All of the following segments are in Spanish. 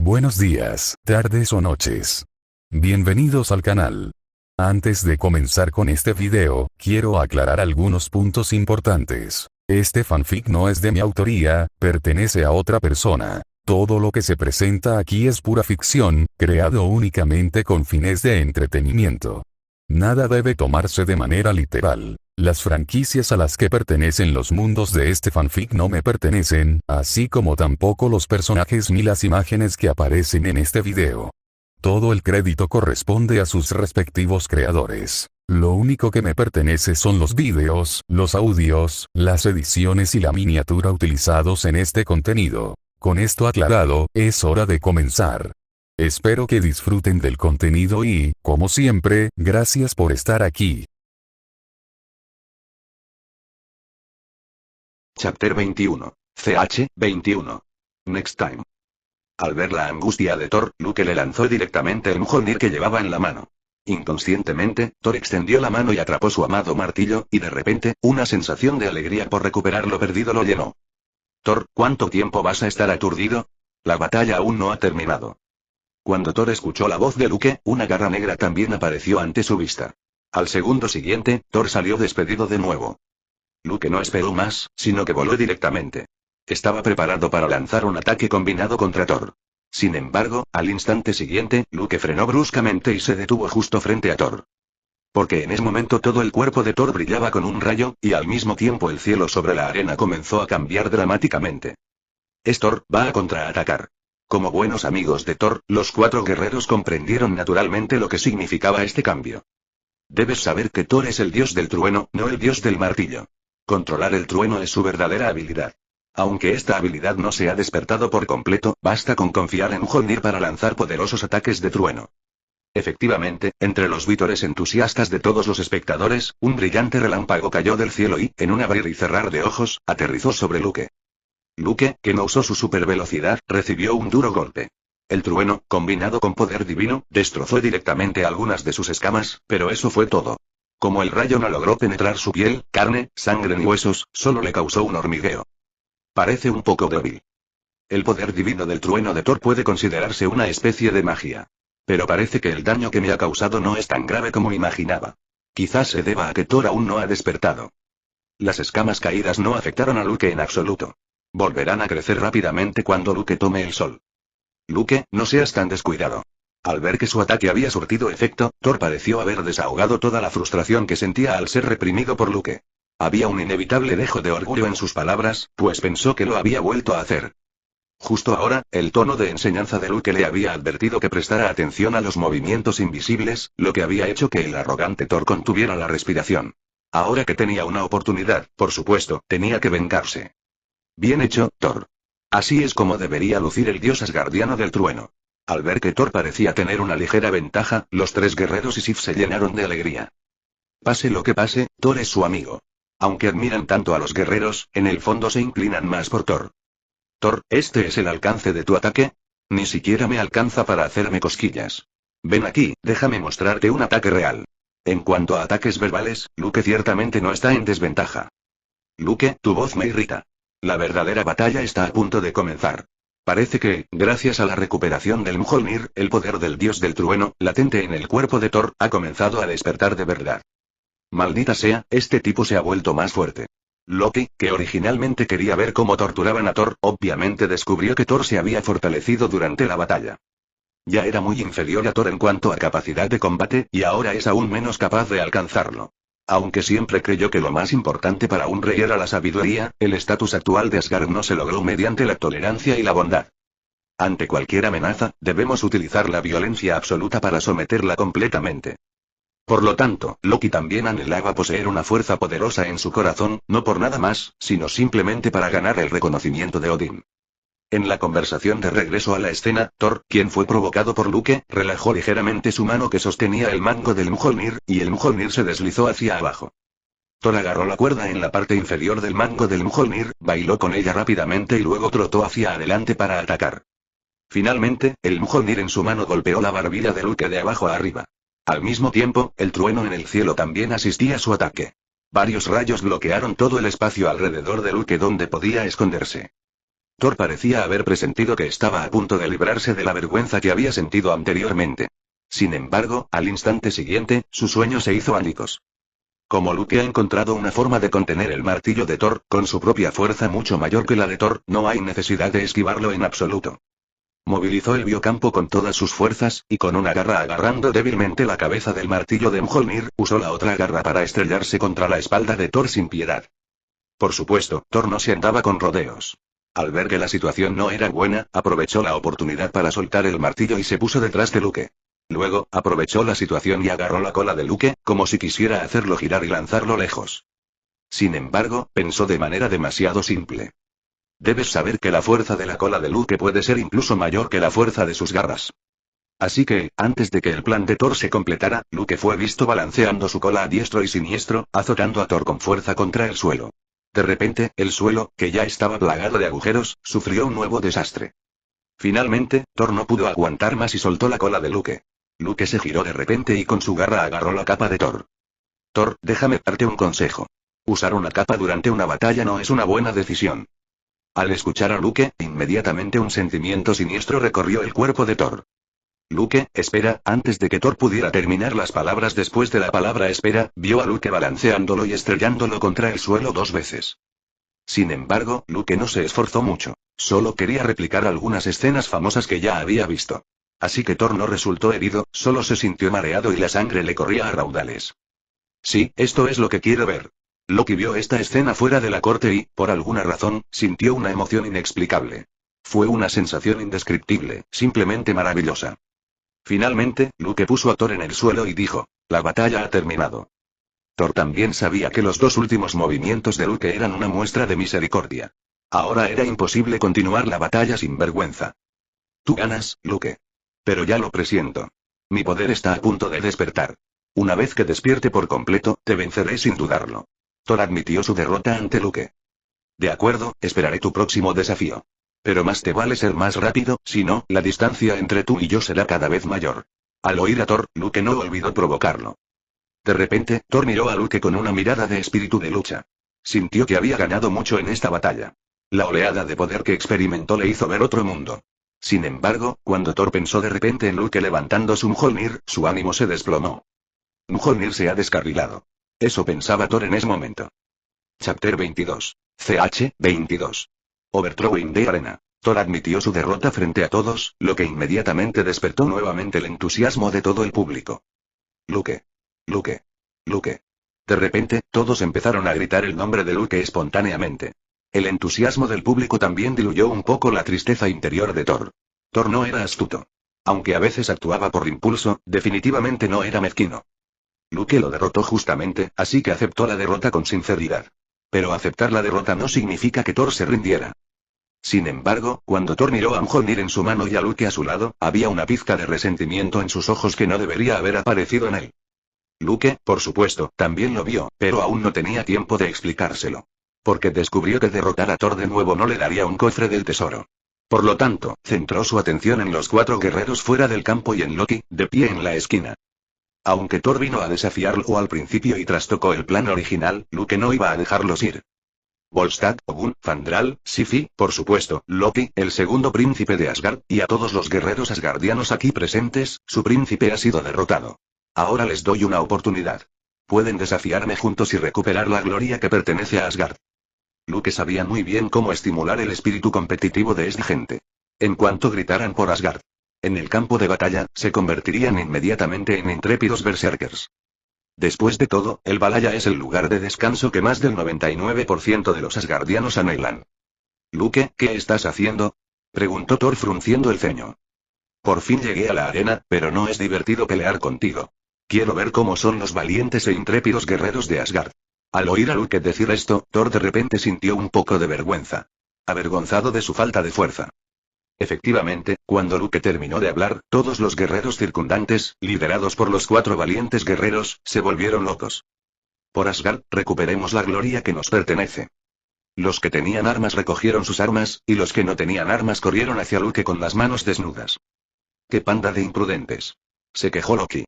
Buenos días, tardes o noches. Bienvenidos al canal. Antes de comenzar con este video, quiero aclarar algunos puntos importantes. Este fanfic no es de mi autoría, pertenece a otra persona. Todo lo que se presenta aquí es pura ficción, creado únicamente con fines de entretenimiento. Nada debe tomarse de manera literal. Las franquicias a las que pertenecen los mundos de este fanfic no me pertenecen, así como tampoco los personajes ni las imágenes que aparecen en este video. Todo el crédito corresponde a sus respectivos creadores. Lo único que me pertenece son los vídeos, los audios, las ediciones y la miniatura utilizados en este contenido. Con esto aclarado, es hora de comenzar. Espero que disfruten del contenido y, como siempre, gracias por estar aquí. Chapter 21. CH 21. Next time. Al ver la angustia de Thor, Luke le lanzó directamente el Mjolnir que llevaba en la mano. Inconscientemente, Thor extendió la mano y atrapó su amado martillo, y de repente, una sensación de alegría por recuperar lo perdido lo llenó. Thor, ¿cuánto tiempo vas a estar aturdido? La batalla aún no ha terminado. Cuando Thor escuchó la voz de Luke, una garra negra también apareció ante su vista. Al segundo siguiente, Thor salió despedido de nuevo. Luke no esperó más, sino que voló directamente. Estaba preparado para lanzar un ataque combinado contra Thor. Sin embargo, al instante siguiente, Luke frenó bruscamente y se detuvo justo frente a Thor. Porque en ese momento todo el cuerpo de Thor brillaba con un rayo, y al mismo tiempo el cielo sobre la arena comenzó a cambiar dramáticamente. Thor va a contraatacar. Como buenos amigos de Thor, los 4 guerreros comprendieron naturalmente lo que significaba este cambio. Debes saber que Thor es el dios del trueno, no el dios del martillo. Controlar el trueno es su verdadera habilidad. Aunque esta habilidad no se ha despertado por completo, basta con confiar en Mjolnir para lanzar poderosos ataques de trueno. Efectivamente, entre los vítores entusiastas de todos los espectadores, un brillante relámpago cayó del cielo y, en un abrir y cerrar de ojos, aterrizó sobre Luke. Luke, que no usó su supervelocidad, recibió un duro golpe. El trueno, combinado con poder divino, destrozó directamente algunas de sus escamas, pero eso fue todo. Como el rayo no logró penetrar su piel, carne, sangre ni huesos, solo le causó un hormigueo. Parece un poco débil. El poder divino del trueno de Thor puede considerarse una especie de magia. Pero parece que el daño que me ha causado no es tan grave como imaginaba. Quizás se deba a que Thor aún no ha despertado. Las escamas caídas no afectaron a Luke en absoluto. Volverán a crecer rápidamente cuando Luke tome el sol. Luke, no seas tan descuidado. Al ver que su ataque había surtido efecto, Thor pareció haber desahogado toda la frustración que sentía al ser reprimido por Luke. Había un inevitable dejo de orgullo en sus palabras, pues pensó que lo había vuelto a hacer. Justo ahora, el tono de enseñanza de Luke le había advertido que prestara atención a los movimientos invisibles, lo que había hecho que el arrogante Thor contuviera la respiración. Ahora que tenía una oportunidad, por supuesto, tenía que vengarse. Bien hecho, Thor. Así es como debería lucir el dios asgardiano del trueno. Al ver que Thor parecía tener una ligera ventaja, los 3 guerreros y Sif se llenaron de alegría. Pase lo que pase, Thor es su amigo. Aunque admiran tanto a los guerreros, en el fondo se inclinan más por Thor. Thor, ¿este es el alcance de tu ataque? Ni siquiera me alcanza para hacerme cosquillas. Ven aquí, déjame mostrarte un ataque real. En cuanto a ataques verbales, Luke ciertamente no está en desventaja. Luke, tu voz me irrita. La verdadera batalla está a punto de comenzar. Parece que, gracias a la recuperación del Mjolnir, el poder del dios del trueno, latente en el cuerpo de Thor, ha comenzado a despertar de verdad. Maldita sea, este tipo se ha vuelto más fuerte. Loki, que originalmente quería ver cómo torturaban a Thor, obviamente descubrió que Thor se había fortalecido durante la batalla. Ya era muy inferior a Thor en cuanto a capacidad de combate, y ahora es aún menos capaz de alcanzarlo. Aunque siempre creyó que lo más importante para un rey era la sabiduría, el estatus actual de Asgard no se logró mediante la tolerancia y la bondad. Ante cualquier amenaza, debemos utilizar la violencia absoluta para someterla completamente. Por lo tanto, Loki también anhelaba poseer una fuerza poderosa en su corazón, no por nada más, sino simplemente para ganar el reconocimiento de Odín. En la conversación de regreso a la escena, Thor, quien fue provocado por Luke, relajó ligeramente su mano que sostenía el mango del Mjolnir, y el Mjolnir se deslizó hacia abajo. Thor agarró la cuerda en la parte inferior del mango del Mjolnir, bailó con ella rápidamente y luego trotó hacia adelante para atacar. Finalmente, el Mjolnir en su mano golpeó la barbilla de Luke de abajo a arriba. Al mismo tiempo, el trueno en el cielo también asistía a su ataque. Varios rayos bloquearon todo el espacio alrededor de Luke donde podía esconderse. Thor parecía haber presentido que estaba a punto de librarse de la vergüenza que había sentido anteriormente. Sin embargo, al instante siguiente, su sueño se hizo añicos. Como Loki ha encontrado una forma de contener el martillo de Thor, con su propia fuerza mucho mayor que la de Thor, no hay necesidad de esquivarlo en absoluto. Movilizó el biocampo con todas sus fuerzas, y con una garra agarrando débilmente la cabeza del martillo de Mjolnir, usó la otra garra para estrellarse contra la espalda de Thor sin piedad. Por supuesto, Thor no se andaba con rodeos. Al ver que la situación no era buena, aprovechó la oportunidad para soltar el martillo y se puso detrás de Loki. Luego, aprovechó la situación y agarró la cola de Loki, como si quisiera hacerlo girar y lanzarlo lejos. Sin embargo, pensó de manera demasiado simple. Debes saber que la fuerza de la cola de Loki puede ser incluso mayor que la fuerza de sus garras. Así que, antes de que el plan de Thor se completara, Loki fue visto balanceando su cola a diestro y siniestro, azotando a Thor con fuerza contra el suelo. De repente, el suelo, que ya estaba plagado de agujeros, sufrió un nuevo desastre. Finalmente, Thor no pudo aguantar más y soltó la cola de Loki. Loki se giró de repente y con su garra agarró la capa de Thor. Thor, déjame darte un consejo. Usar una capa durante una batalla no es una buena decisión. Al escuchar a Loki, inmediatamente un sentimiento siniestro recorrió el cuerpo de Thor. Loki, espera, antes de que Thor pudiera terminar las palabras después de la palabra espera, vio a Loki balanceándolo y estrellándolo contra el suelo 2 veces. Sin embargo, Loki no se esforzó mucho, solo quería replicar algunas escenas famosas que ya había visto. Así que Thor no resultó herido, solo se sintió mareado y la sangre le corría a raudales. Sí, esto es lo que quiero ver. Loki vio esta escena fuera de la corte y, por alguna razón, sintió una emoción inexplicable. Fue una sensación indescriptible, simplemente maravillosa. Finalmente, Loki puso a Thor en el suelo y dijo, la batalla ha terminado. Thor también sabía que los 2 últimos movimientos de Loki eran una muestra de misericordia. Ahora era imposible continuar la batalla sin vergüenza. Tú ganas, Loki. Pero ya lo presiento. Mi poder está a punto de despertar. Una vez que despierte por completo, te venceré sin dudarlo. Thor admitió su derrota ante Loki. De acuerdo, esperaré tu próximo desafío. Pero más te vale ser más rápido, si no, la distancia entre tú y yo será cada vez mayor. Al oír a Thor, Loki no olvidó provocarlo. De repente, Thor miró a Loki con una mirada de espíritu de lucha. Sintió que había ganado mucho en esta batalla. La oleada de poder que experimentó le hizo ver otro mundo. Sin embargo, cuando Thor pensó de repente en Loki levantando su Mjolnir, su ánimo se desplomó. Mjolnir se ha descarrilado. Eso pensaba Thor en ese momento. Chapter 22. CH 22. Overthrowing the Arena. Thor admitió su derrota frente a todos, lo que inmediatamente despertó nuevamente el entusiasmo de todo el público. Loki. Loki. Loki. De repente, todos empezaron a gritar el nombre de Loki espontáneamente. El entusiasmo del público también diluyó un poco la tristeza interior de Thor. Thor no era astuto. Aunque a veces actuaba por impulso, definitivamente no era mezquino. Loki lo derrotó justamente, así que aceptó la derrota con sinceridad. Pero aceptar la derrota no significa que Thor se rindiera. Sin embargo, cuando Thor miró a Mjolnir en su mano y a Loki a su lado, había una pizca de resentimiento en sus ojos que no debería haber aparecido en él. Loki, por supuesto, también lo vio, pero aún no tenía tiempo de explicárselo. Porque descubrió que derrotar a Thor de nuevo no le daría un cofre del tesoro. Por lo tanto, centró su atención en los 4 guerreros fuera del campo y en Loki, de pie en la esquina. Aunque Thor vino a desafiarlo al principio y trastocó el plan original, Loki no iba a dejarlos ir. Volstagg, Ogun, Fandral, Sif, por supuesto, Loki, el segundo príncipe de Asgard, y a todos los guerreros asgardianos aquí presentes, su príncipe ha sido derrotado. Ahora les doy una oportunidad. Pueden desafiarme juntos y recuperar la gloria que pertenece a Asgard. Loki sabía muy bien cómo estimular el espíritu competitivo de esta gente. En cuanto gritaran por Asgard, en el campo de batalla, se convertirían inmediatamente en intrépidos berserkers. Después de todo, el Valhalla es el lugar de descanso que más del 99% de los asgardianos anhelan. Loki, ¿qué estás haciendo? Preguntó Thor frunciendo el ceño. Por fin llegué a la arena, pero no es divertido pelear contigo. Quiero ver cómo son los valientes e intrépidos guerreros de Asgard. Al oír a Loki decir esto, Thor de repente sintió un poco de vergüenza. Avergonzado de su falta de fuerza. Efectivamente, cuando Loki terminó de hablar, todos los guerreros circundantes, liderados por los 4 valientes guerreros, se volvieron locos. Por Asgard, recuperemos la gloria que nos pertenece. Los que tenían armas recogieron sus armas, y los que no tenían armas corrieron hacia Loki con las manos desnudas. ¡Qué panda de imprudentes! Se quejó Loki.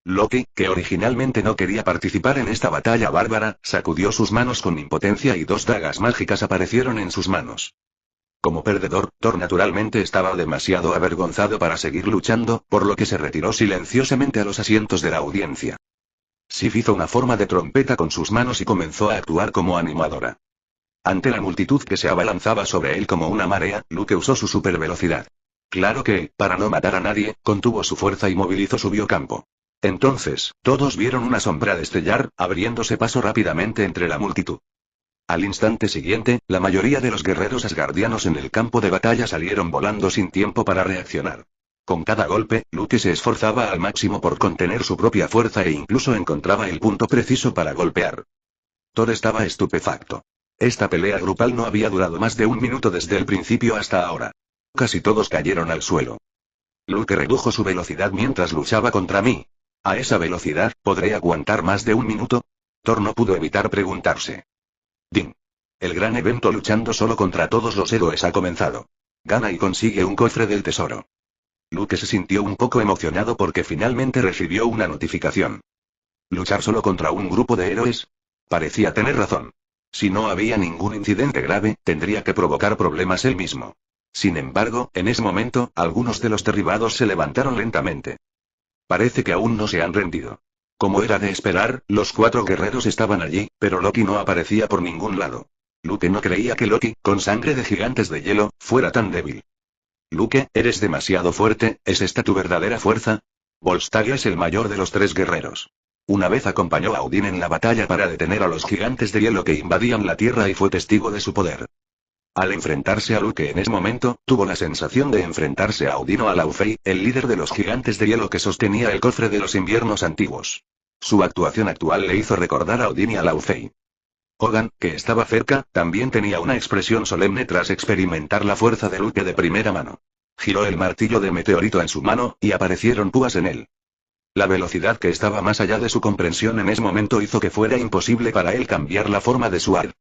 Loki, que originalmente no quería participar en esta batalla bárbara, sacudió sus manos con impotencia y 2 dagas mágicas aparecieron en sus manos. Como perdedor, Thor naturalmente estaba demasiado avergonzado para seguir luchando, por lo que se retiró silenciosamente a los asientos de la audiencia. Sif hizo una forma de trompeta con sus manos y comenzó a actuar como animadora. Ante la multitud que se abalanzaba sobre él como una marea, Luke usó su supervelocidad. Claro que, para no matar a nadie, contuvo su fuerza y movilizó su biocampo. Entonces, todos vieron una sombra destellar, abriéndose paso rápidamente entre la multitud. Al instante siguiente, la mayoría de los guerreros asgardianos en el campo de batalla salieron volando sin tiempo para reaccionar. Con cada golpe, Luke se esforzaba al máximo por contener su propia fuerza e incluso encontraba el punto preciso para golpear. Thor estaba estupefacto. Esta pelea grupal no había durado más de un minuto desde el principio hasta ahora. Casi todos cayeron al suelo. Luke redujo su velocidad mientras luchaba contra mí. ¿A esa velocidad, podré aguantar más de un minuto? Thor no pudo evitar preguntarse. Din. El gran evento luchando solo contra todos los héroes ha comenzado. Gana y consigue un cofre del tesoro. Luke se sintió un poco emocionado porque finalmente recibió una notificación. ¿Luchar solo contra un grupo de héroes? Parecía tener razón. Si no había ningún incidente grave, tendría que provocar problemas él mismo. Sin embargo, en ese momento, algunos de los derribados se levantaron lentamente. Parece que aún no se han rendido. Como era de esperar, los 4 guerreros estaban allí, pero Loki no aparecía por ningún lado. Luke no creía que Loki, con sangre de gigantes de hielo, fuera tan débil. Luke, eres demasiado fuerte, ¿es esta tu verdadera fuerza? Volstagg es el mayor de los 3 guerreros. Una vez acompañó a Odín en la batalla para detener a los gigantes de hielo que invadían la Tierra y fue testigo de su poder. Al enfrentarse a Luke en ese momento, tuvo la sensación de enfrentarse a Odín o a Laufey, el líder de los gigantes de hielo que sostenía el cofre de los inviernos antiguos. Su actuación actual le hizo recordar a Odín y a Laufey. Hogan, que estaba cerca, también tenía una expresión solemne tras experimentar la fuerza de Luke de primera mano. Giró el martillo de meteorito en su mano, y aparecieron púas en él. La velocidad que estaba más allá de su comprensión en ese momento hizo que fuera imposible para él cambiar la forma de su ar.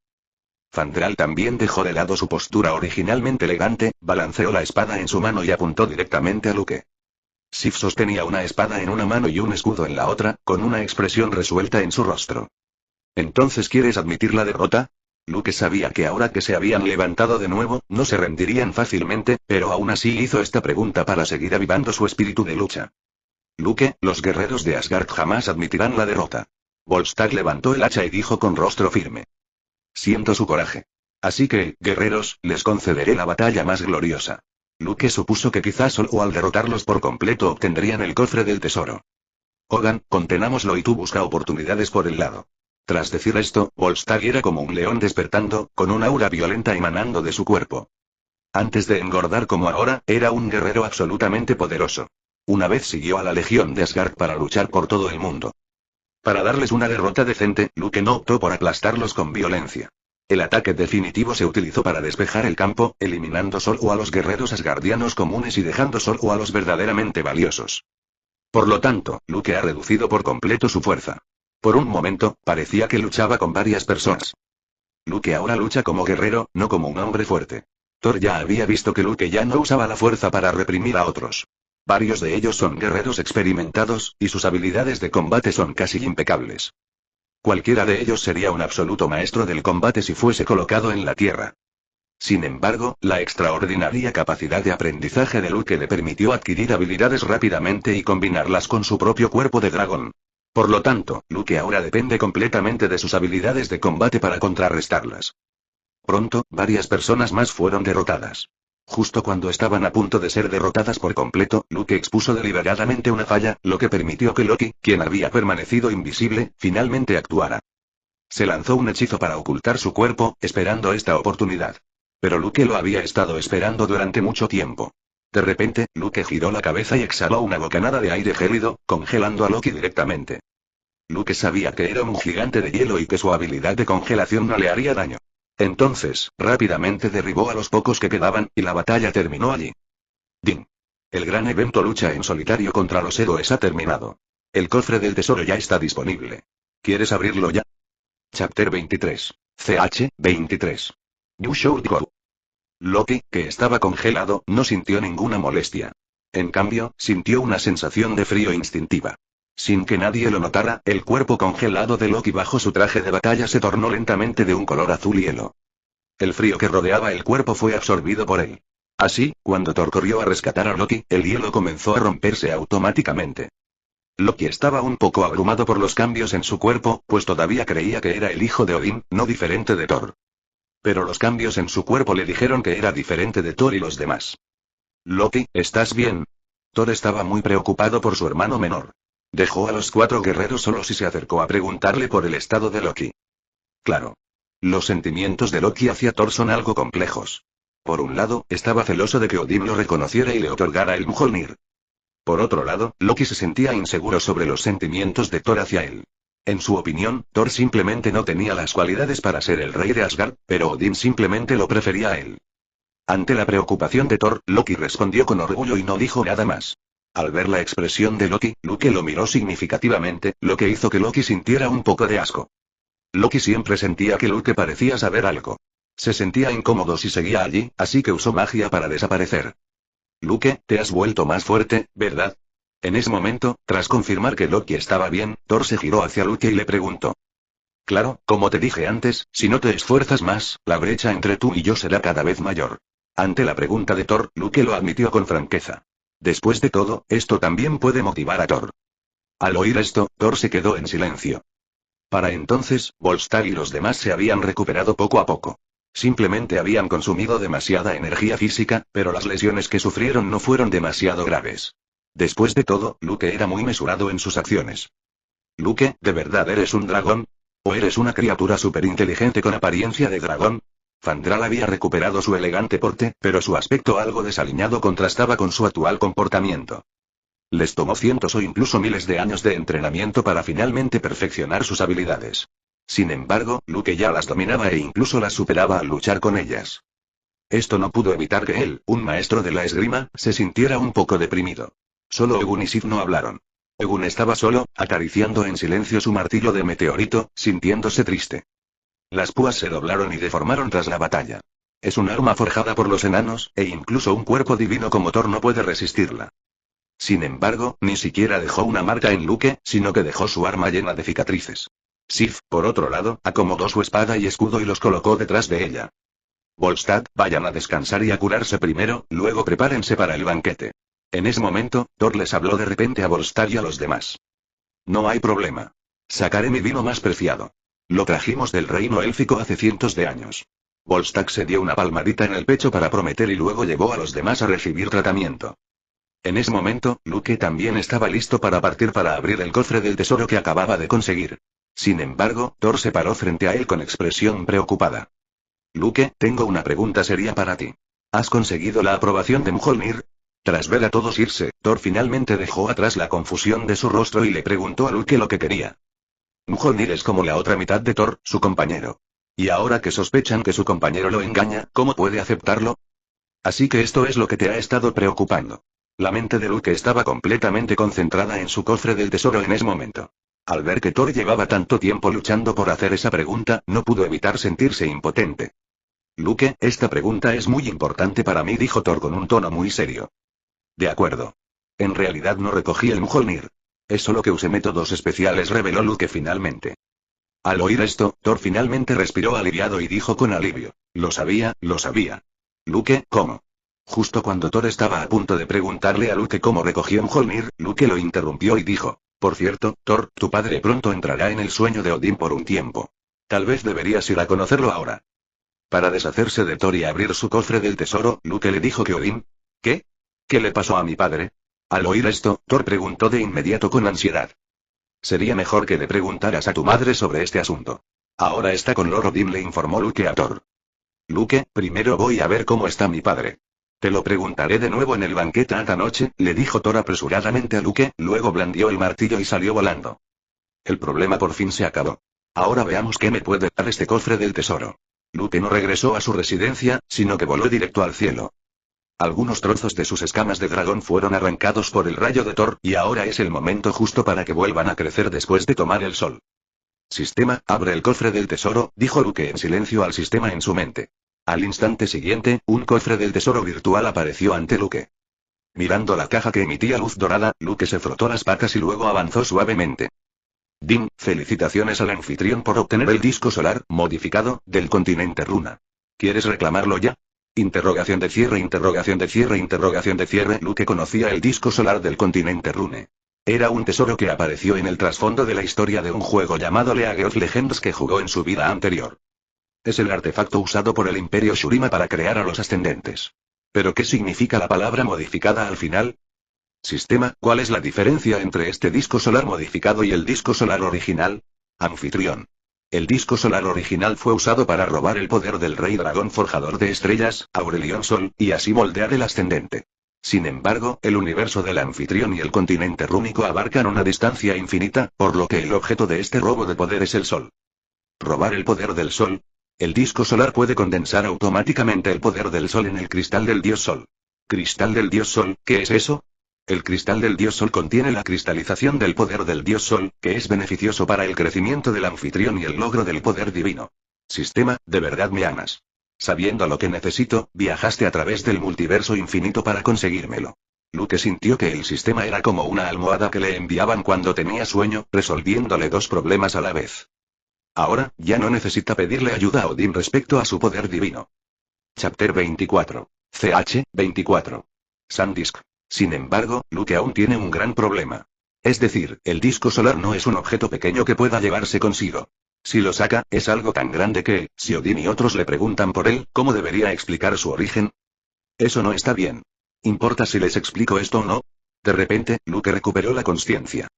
Fandral también dejó de lado su postura originalmente elegante, balanceó la espada en su mano y apuntó directamente a Luke. Sif sostenía una espada en una mano y un escudo en la otra, con una expresión resuelta en su rostro. ¿Entonces quieres admitir la derrota? Luke sabía que ahora que se habían levantado de nuevo, no se rendirían fácilmente, pero aún así hizo esta pregunta para seguir avivando su espíritu de lucha. Luke, los guerreros de Asgard jamás admitirán la derrota. Volstagg levantó el hacha y dijo con rostro firme. Siento su coraje. Así que, guerreros, les concederé la batalla más gloriosa. Luke supuso que quizás solo al derrotarlos por completo obtendrían el cofre del tesoro. Hogan, contenámoslo y tú busca oportunidades por el lado. Tras decir esto, Volstagg era como un león despertando, con un aura violenta emanando de su cuerpo. Antes de engordar como ahora, era un guerrero absolutamente poderoso. Una vez siguió a la Legión de Asgard para luchar por todo el mundo. Para darles una derrota decente, Luke no optó por aplastarlos con violencia. El ataque definitivo se utilizó para despejar el campo, eliminando solo a los guerreros asgardianos comunes y dejando solo a los verdaderamente valiosos. Por lo tanto, Luke ha reducido por completo su fuerza. Por un momento, parecía que luchaba con varias personas. Luke ahora lucha como guerrero, no como un hombre fuerte. Thor ya había visto que Luke ya no usaba la fuerza para reprimir a otros. Varios de ellos son guerreros experimentados, y sus habilidades de combate son casi impecables. Cualquiera de ellos sería un absoluto maestro del combate si fuese colocado en la tierra. Sin embargo, la extraordinaria capacidad de aprendizaje de Luke le permitió adquirir habilidades rápidamente y combinarlas con su propio cuerpo de dragón. Por lo tanto, Luke ahora depende completamente de sus habilidades de combate para contrarrestarlas. Pronto, varias personas más fueron derrotadas. Justo cuando estaban a punto de ser derrotadas por completo, Luke expuso deliberadamente una falla, lo que permitió que Loki, quien había permanecido invisible, finalmente actuara. Se lanzó un hechizo para ocultar su cuerpo, esperando esta oportunidad. Pero Luke lo había estado esperando durante mucho tiempo. De repente, Luke giró la cabeza y exhaló una bocanada de aire gélido, congelando a Loki directamente. Luke sabía que era un gigante de hielo y que su habilidad de congelación no le haría daño. Entonces, rápidamente derribó a los pocos que quedaban, y la batalla terminó allí. Din. El gran evento lucha en solitario contra los héroes ha terminado. El cofre del tesoro ya está disponible. ¿Quieres abrirlo ya? Chapter 23. CH 23. You should go. Loki, que estaba congelado, no sintió ninguna molestia. En cambio, sintió una sensación de frío instintiva. Sin que nadie lo notara, el cuerpo congelado de Loki bajo su traje de batalla se tornó lentamente de un color azul hielo. El frío que rodeaba el cuerpo fue absorbido por él. Así, cuando Thor corrió a rescatar a Loki, el hielo comenzó a romperse automáticamente. Loki estaba un poco abrumado por los cambios en su cuerpo, pues todavía creía que era el hijo de Odín, no diferente de Thor. Pero los cambios en su cuerpo le dijeron que era diferente de Thor y los demás. Loki, ¿estás bien? Thor estaba muy preocupado por su hermano menor. Dejó a los 4 guerreros solos y se acercó a preguntarle por el estado de Loki. Claro. Los sentimientos de Loki hacia Thor son algo complejos. Por un lado, estaba celoso de que Odín lo reconociera y le otorgara el Mjolnir. Por otro lado, Loki se sentía inseguro sobre los sentimientos de Thor hacia él. En su opinión, Thor simplemente no tenía las cualidades para ser el rey de Asgard, pero Odín simplemente lo prefería a él. Ante la preocupación de Thor, Loki respondió con orgullo y no dijo nada más. Al ver la expresión de Loki, Loki lo miró significativamente, lo que hizo que Loki sintiera un poco de asco. Loki siempre sentía que Loki parecía saber algo. Se sentía incómodo si seguía allí, así que usó magia para desaparecer. Loki, te has vuelto más fuerte, ¿verdad? En ese momento, tras confirmar que Loki estaba bien, Thor se giró hacia Loki y le preguntó. Claro, como te dije antes, si no te esfuerzas más, la brecha entre tú y yo será cada vez mayor. Ante la pregunta de Thor, Loki lo admitió con franqueza. Después de todo, esto también puede motivar a Thor. Al oír esto, Thor se quedó en silencio. Para entonces, Volstagg y los demás se habían recuperado poco a poco. Simplemente habían consumido demasiada energía física, pero las lesiones que sufrieron no fueron demasiado graves. Después de todo, Loki era muy mesurado en sus acciones. Loki, ¿de verdad eres un dragón? ¿O eres una criatura superinteligente con apariencia de dragón? Fandral había recuperado su elegante porte, pero su aspecto algo desaliñado contrastaba con su actual comportamiento. Les tomó cientos o incluso miles de años de entrenamiento para finalmente perfeccionar sus habilidades. Sin embargo, Loki ya las dominaba e incluso las superaba al luchar con ellas. Esto no pudo evitar que él, un maestro de la esgrima, se sintiera un poco deprimido. Solo Egun y Sif no hablaron. Egun estaba solo, acariciando en silencio su martillo de meteorito, sintiéndose triste. Las púas se doblaron y deformaron tras la batalla. Es un arma forjada por los enanos, e incluso un cuerpo divino como Thor no puede resistirla. Sin embargo, ni siquiera dejó una marca en Loki, sino que dejó su arma llena de cicatrices. Sif, por otro lado, acomodó su espada y escudo y los colocó detrás de ella. Volstagg, vayan a descansar y a curarse primero, luego prepárense para el banquete. En ese momento, Thor les habló de repente a Volstagg y a los demás. No hay problema. Sacaré mi vino más preciado. Lo trajimos del reino élfico hace cientos de años. Volstagg se dio una palmadita en el pecho para prometer y luego llevó a los demás a recibir tratamiento. En ese momento, Loki también estaba listo para partir para abrir el cofre del tesoro que acababa de conseguir. Sin embargo, Thor se paró frente a él con expresión preocupada. Loki, tengo una pregunta seria para ti. ¿Has conseguido la aprobación de Mjolnir? Tras ver a todos irse, Thor finalmente dejó atrás la confusión de su rostro y le preguntó a Loki lo que quería. Mjolnir es como la otra mitad de Thor, su compañero. Y ahora que sospechan que su compañero lo engaña, ¿cómo puede aceptarlo? Así que esto es lo que te ha estado preocupando. La mente de Loki estaba completamente concentrada en su cofre del tesoro en ese momento. Al ver que Thor llevaba tanto tiempo luchando por hacer esa pregunta, no pudo evitar sentirse impotente. Loki, esta pregunta es muy importante para mí, dijo Thor con un tono muy serio. De acuerdo. En realidad no recogí el Mjolnir. Es solo que usé métodos especiales, reveló Loki finalmente. Al oír esto, Thor finalmente respiró aliviado y dijo con alivio. Lo sabía, lo sabía. Loki, ¿cómo? Justo cuando Thor estaba a punto de preguntarle a Loki cómo recogió Mjolnir, Loki lo interrumpió y dijo. Por cierto, Thor, tu padre pronto entrará en el sueño de Odín por un tiempo. Tal vez deberías ir a conocerlo ahora. Para deshacerse de Thor y abrir su cofre del tesoro, Loki le dijo que Odín... ¿Qué? ¿Qué le pasó a mi padre? Al oír esto, Thor preguntó de inmediato con ansiedad. Sería mejor que le preguntaras a tu madre sobre este asunto. Ahora está con Lord Odín, le informó Loki a Thor. Loki, primero voy a ver cómo está mi padre. Te lo preguntaré de nuevo en el banquete esta noche, le dijo Thor apresuradamente a Loki, luego blandió el martillo y salió volando. El problema por fin se acabó. Ahora veamos qué me puede dar este cofre del tesoro. Loki no regresó a su residencia, sino que voló directo al cielo. Algunos trozos de sus escamas de dragón fueron arrancados por el rayo de Thor, y ahora es el momento justo para que vuelvan a crecer después de tomar el sol. Sistema, abre el cofre del tesoro, dijo Loki en silencio al sistema en su mente. Al instante siguiente, un cofre del tesoro virtual apareció ante Loki. Mirando la caja que emitía luz dorada, Loki se frotó las patas y luego avanzó suavemente. Din, felicitaciones al anfitrión por obtener el disco solar, modificado, del continente Runa. ¿Quieres reclamarlo ya? Interrogación de cierre, interrogación de cierre, interrogación de cierre. Luke conocía el disco solar del continente Rune. Era un tesoro que apareció en el trasfondo de la historia de un juego llamado League of Legends que jugó en su vida anterior. Es el artefacto usado por el Imperio Shurima para crear a los ascendentes. ¿Pero qué significa la palabra modificada al final? Sistema, ¿cuál es la diferencia entre este disco solar modificado y el disco solar original? Anfitrión. El disco solar original fue usado para robar el poder del rey dragón forjador de estrellas, Aurelion Sol, y así moldear el ascendente. Sin embargo, el universo del anfitrión y el continente rúnico abarcan una distancia infinita, por lo que el objeto de este robo de poder es el Sol. ¿Robar el poder del Sol? El disco solar puede condensar automáticamente el poder del Sol en el cristal del dios Sol. ¿Cristal del dios Sol? ¿Qué es eso? El cristal del dios Sol contiene la cristalización del poder del dios Sol, que es beneficioso para el crecimiento del anfitrión y el logro del poder divino. Sistema, ¿de verdad me amas? Sabiendo lo que necesito, viajaste a través del multiverso infinito para conseguírmelo. Luke sintió que el sistema era como una almohada que le enviaban cuando tenía sueño, resolviéndole dos problemas a la vez. Ahora, ya no necesita pedirle ayuda a Odín respecto a su poder divino. Chapter 24. CH 24. SanDisk. Sin embargo, Luke aún tiene un gran problema. Es decir, el disco solar no es un objeto pequeño que pueda llevarse consigo. Si lo saca, es algo tan grande que, si Odín y otros le preguntan por él, ¿cómo debería explicar su origen? Eso no está bien. ¿Importa si les explico esto o no? De repente, Luke recuperó la consciencia.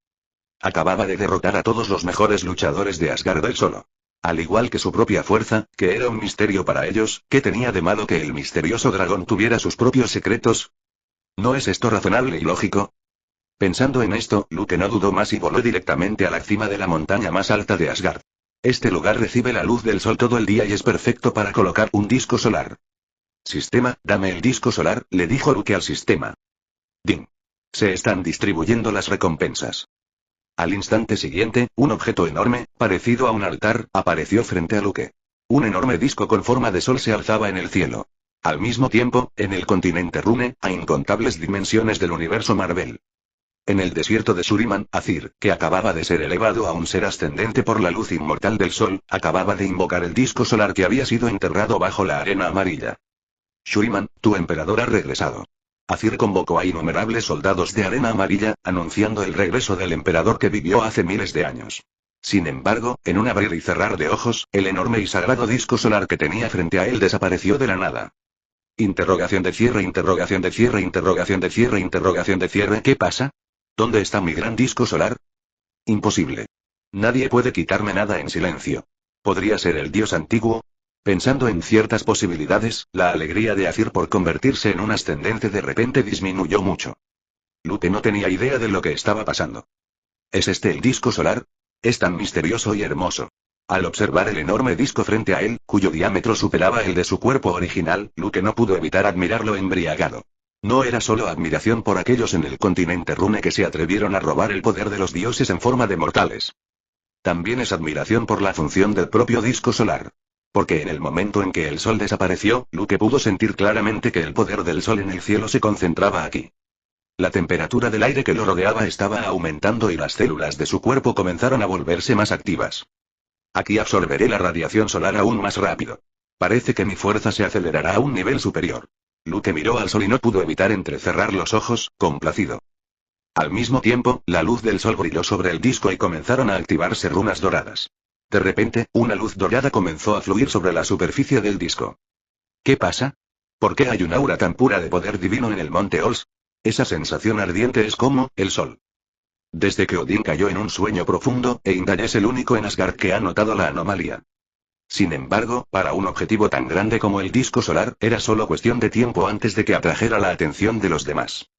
Acababa de derrotar a todos los mejores luchadores de Asgard él solo. Al igual que su propia fuerza, que era un misterio para ellos, ¿qué tenía de malo que el misterioso dragón tuviera sus propios secretos? ¿No es esto razonable y lógico? Pensando en esto, Luke no dudó más y voló directamente a la cima de la montaña más alta de Asgard. Este lugar recibe la luz del sol todo el día y es perfecto para colocar un disco solar. Sistema, dame el disco solar, le dijo Luke al sistema. Ding. Se están distribuyendo las recompensas. Al instante siguiente, un objeto enorme, parecido a un altar, apareció frente a Luke. Un enorme disco con forma de sol se alzaba en el cielo. Al mismo tiempo, en el continente Rune, a incontables dimensiones del universo Marvel. En el desierto de Shuriman, Azir, que acababa de ser elevado a un ser ascendente por la luz inmortal del sol, acababa de invocar el disco solar que había sido enterrado bajo la arena amarilla. Shuriman, tu emperador ha regresado. Azir convocó a innumerables soldados de arena amarilla, anunciando el regreso del emperador que vivió hace miles de años. Sin embargo, en un abrir y cerrar de ojos, el enorme y sagrado disco solar que tenía frente a él desapareció de la nada. Interrogación de cierre, interrogación de cierre, interrogación de cierre, interrogación de cierre. ¿Qué pasa? ¿Dónde está mi gran disco solar? Imposible. Nadie puede quitarme nada en silencio. ¿Podría ser el dios antiguo? Pensando en ciertas posibilidades, la alegría de Azir por convertirse en un ascendente de repente disminuyó mucho. Luke no tenía idea de lo que estaba pasando. ¿Es este el disco solar? Es tan misterioso y hermoso. Al observar el enorme disco frente a él, cuyo diámetro superaba el de su cuerpo original, Luke no pudo evitar admirarlo embriagado. No era solo admiración por aquellos en el continente Rune que se atrevieron a robar el poder de los dioses en forma de mortales. También es admiración por la función del propio disco solar. Porque en el momento en que el sol desapareció, Luke pudo sentir claramente que el poder del sol en el cielo se concentraba aquí. La temperatura del aire que lo rodeaba estaba aumentando y las células de su cuerpo comenzaron a volverse más activas. Aquí absorberé la radiación solar aún más rápido. Parece que mi fuerza se acelerará a un nivel superior. Luke miró al sol y no pudo evitar entrecerrar los ojos, complacido. Al mismo tiempo, la luz del sol brilló sobre el disco y comenzaron a activarse runas doradas. De repente, una luz dorada comenzó a fluir sobre la superficie del disco. ¿Qué pasa? ¿Por qué hay un aura tan pura de poder divino en el monte Ols? Esa sensación ardiente es como el sol. Desde que Odín cayó en un sueño profundo, Heimdall es el único en Asgard que ha notado la anomalía. Sin embargo, para un objetivo tan grande como el disco solar, era solo cuestión de tiempo antes de que atrajera la atención de los demás.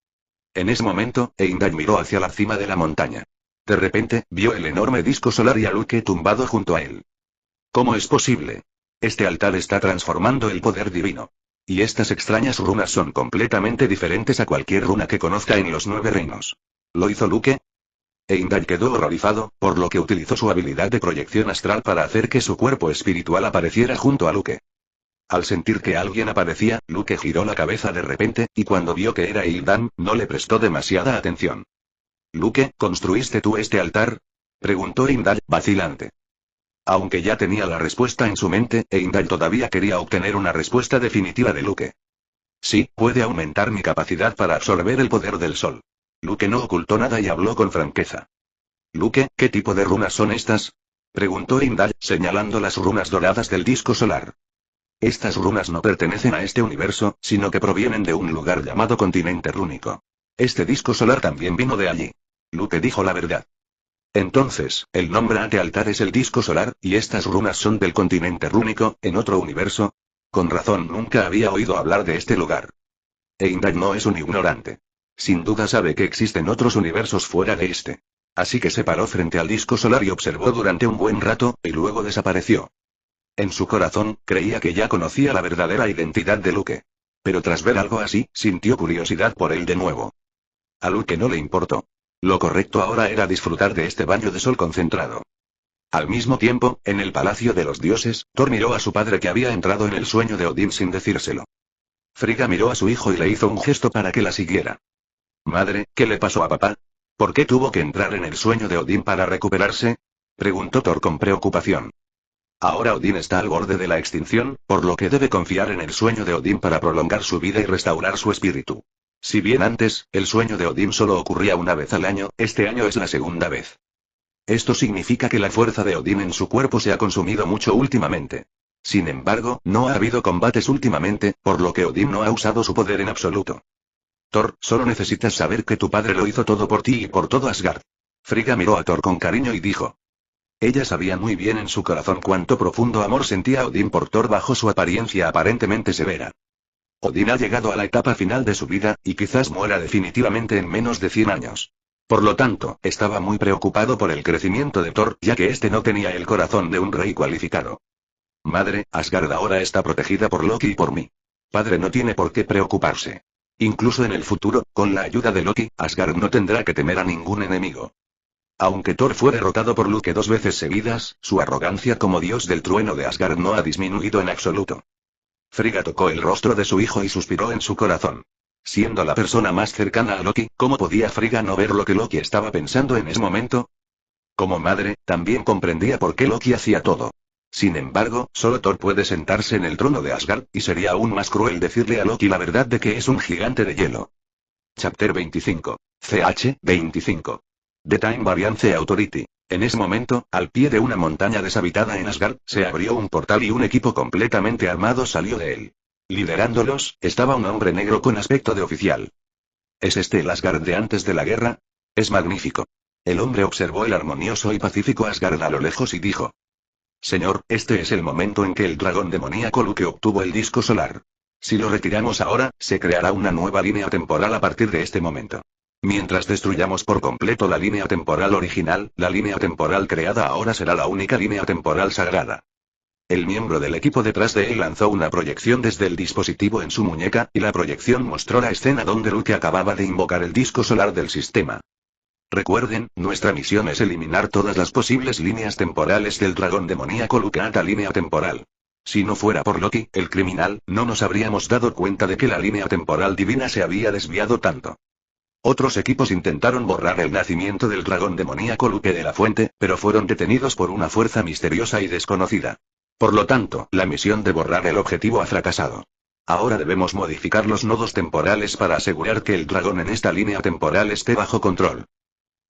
En ese momento, Heimdall miró hacia la cima de la montaña. De repente, vio el enorme disco solar y a Luke tumbado junto a él. ¿Cómo es posible? Este altar está transformando el poder divino. Y estas extrañas runas son completamente diferentes a cualquier runa que conozca en los 9 reinos. ¿Lo hizo Luke? Heimdall quedó horrorizado, por lo que utilizó su habilidad de proyección astral para hacer que su cuerpo espiritual apareciera junto a Luke. Al sentir que alguien aparecía, Luke giró la cabeza de repente, y cuando vio que era Hildan, no le prestó demasiada atención. «Luke, ¿construiste tú este altar?», preguntó Heimdall, vacilante. Aunque ya tenía la respuesta en su mente, Heimdall todavía quería obtener una respuesta definitiva de Luke. Sí, puede aumentar mi capacidad para absorber el poder del sol. Luke no ocultó nada y habló con franqueza. Luke, ¿qué tipo de runas son estas? Preguntó Heimdall, señalando las runas doradas del disco solar. Estas runas no pertenecen a este universo, sino que provienen de un lugar llamado continente rúnico. Este disco solar también vino de allí. Luke dijo la verdad. Entonces, el nombre ante altar es el disco solar, y estas runas son del continente rúnico, en otro universo. Con razón nunca había oído hablar de este lugar. Heimdall no es un ignorante. Sin duda sabe que existen otros universos fuera de este. Así que se paró frente al disco solar y observó durante un buen rato, y luego desapareció. En su corazón, creía que ya conocía la verdadera identidad de Luke. Pero tras ver algo así, sintió curiosidad por él de nuevo. A Luke no le importó. Lo correcto ahora era disfrutar de este baño de sol concentrado. Al mismo tiempo, en el palacio de los dioses, Thor miró a su padre que había entrado en el sueño de Odín sin decírselo. Frigga miró a su hijo y le hizo un gesto para que la siguiera. Madre, ¿qué le pasó a papá? ¿Por qué tuvo que entrar en el sueño de Odín para recuperarse? Preguntó Thor con preocupación. Ahora Odín está al borde de la extinción, por lo que debe confiar en el sueño de Odín para prolongar su vida y restaurar su espíritu. Si bien antes, el sueño de Odín solo ocurría una vez al año, este año es la segunda vez. Esto significa que la fuerza de Odín en su cuerpo se ha consumido mucho últimamente. Sin embargo, no ha habido combates últimamente, por lo que Odín no ha usado su poder en absoluto. Thor, solo necesitas saber que tu padre lo hizo todo por ti y por todo Asgard. Frigga miró a Thor con cariño y dijo. Ella sabía muy bien en su corazón cuánto profundo amor sentía Odín por Thor bajo su apariencia aparentemente severa. Odín ha llegado a la etapa final de su vida, y quizás muera definitivamente en menos de 100 años. Por lo tanto, estaba muy preocupado por el crecimiento de Thor, ya que este no tenía el corazón de un rey cualificado. Madre, Asgard ahora está protegida por Loki y por mí. Padre no tiene por qué preocuparse. Incluso en el futuro, con la ayuda de Loki, Asgard no tendrá que temer a ningún enemigo. Aunque Thor fue derrotado por Loki 2 veces seguidas, su arrogancia como dios del trueno de Asgard no ha disminuido en absoluto. Frigga tocó el rostro de su hijo y suspiró en su corazón. Siendo la persona más cercana a Loki, ¿cómo podía Frigga no ver lo que Loki estaba pensando en ese momento? Como madre, también comprendía por qué Loki hacía todo. Sin embargo, solo Thor puede sentarse en el trono de Asgard, y sería aún más cruel decirle a Loki la verdad de que es un gigante de hielo. Chapter 25. CH 25. The Time Variance Authority. En ese momento, al pie de una montaña deshabitada en Asgard, se abrió un portal y un equipo completamente armado salió de él. Liderándolos, estaba un hombre negro con aspecto de oficial. ¿Es este el Asgard de antes de la guerra? Es magnífico. El hombre observó el armonioso y pacífico Asgard a lo lejos y dijo. Señor, este es el momento en que el dragón demoníaco Luke obtuvo el disco solar. Si lo retiramos ahora, se creará una nueva línea temporal a partir de este momento. Mientras destruyamos por completo la línea temporal original, la línea temporal creada ahora será la única línea temporal sagrada. El miembro del equipo detrás de él lanzó una proyección desde el dispositivo en su muñeca, y la proyección mostró la escena donde Luke acababa de invocar el disco solar del sistema. Recuerden, nuestra misión es eliminar todas las posibles líneas temporales del dragón demoníaco Luke a línea temporal. Si no fuera por Loki, el criminal, no nos habríamos dado cuenta de que la línea temporal divina se había desviado tanto. Otros equipos intentaron borrar el nacimiento del dragón demoníaco Luke de la fuente, pero fueron detenidos por una fuerza misteriosa y desconocida. Por lo tanto, la misión de borrar el objetivo ha fracasado. Ahora debemos modificar los nodos temporales para asegurar que el dragón en esta línea temporal esté bajo control.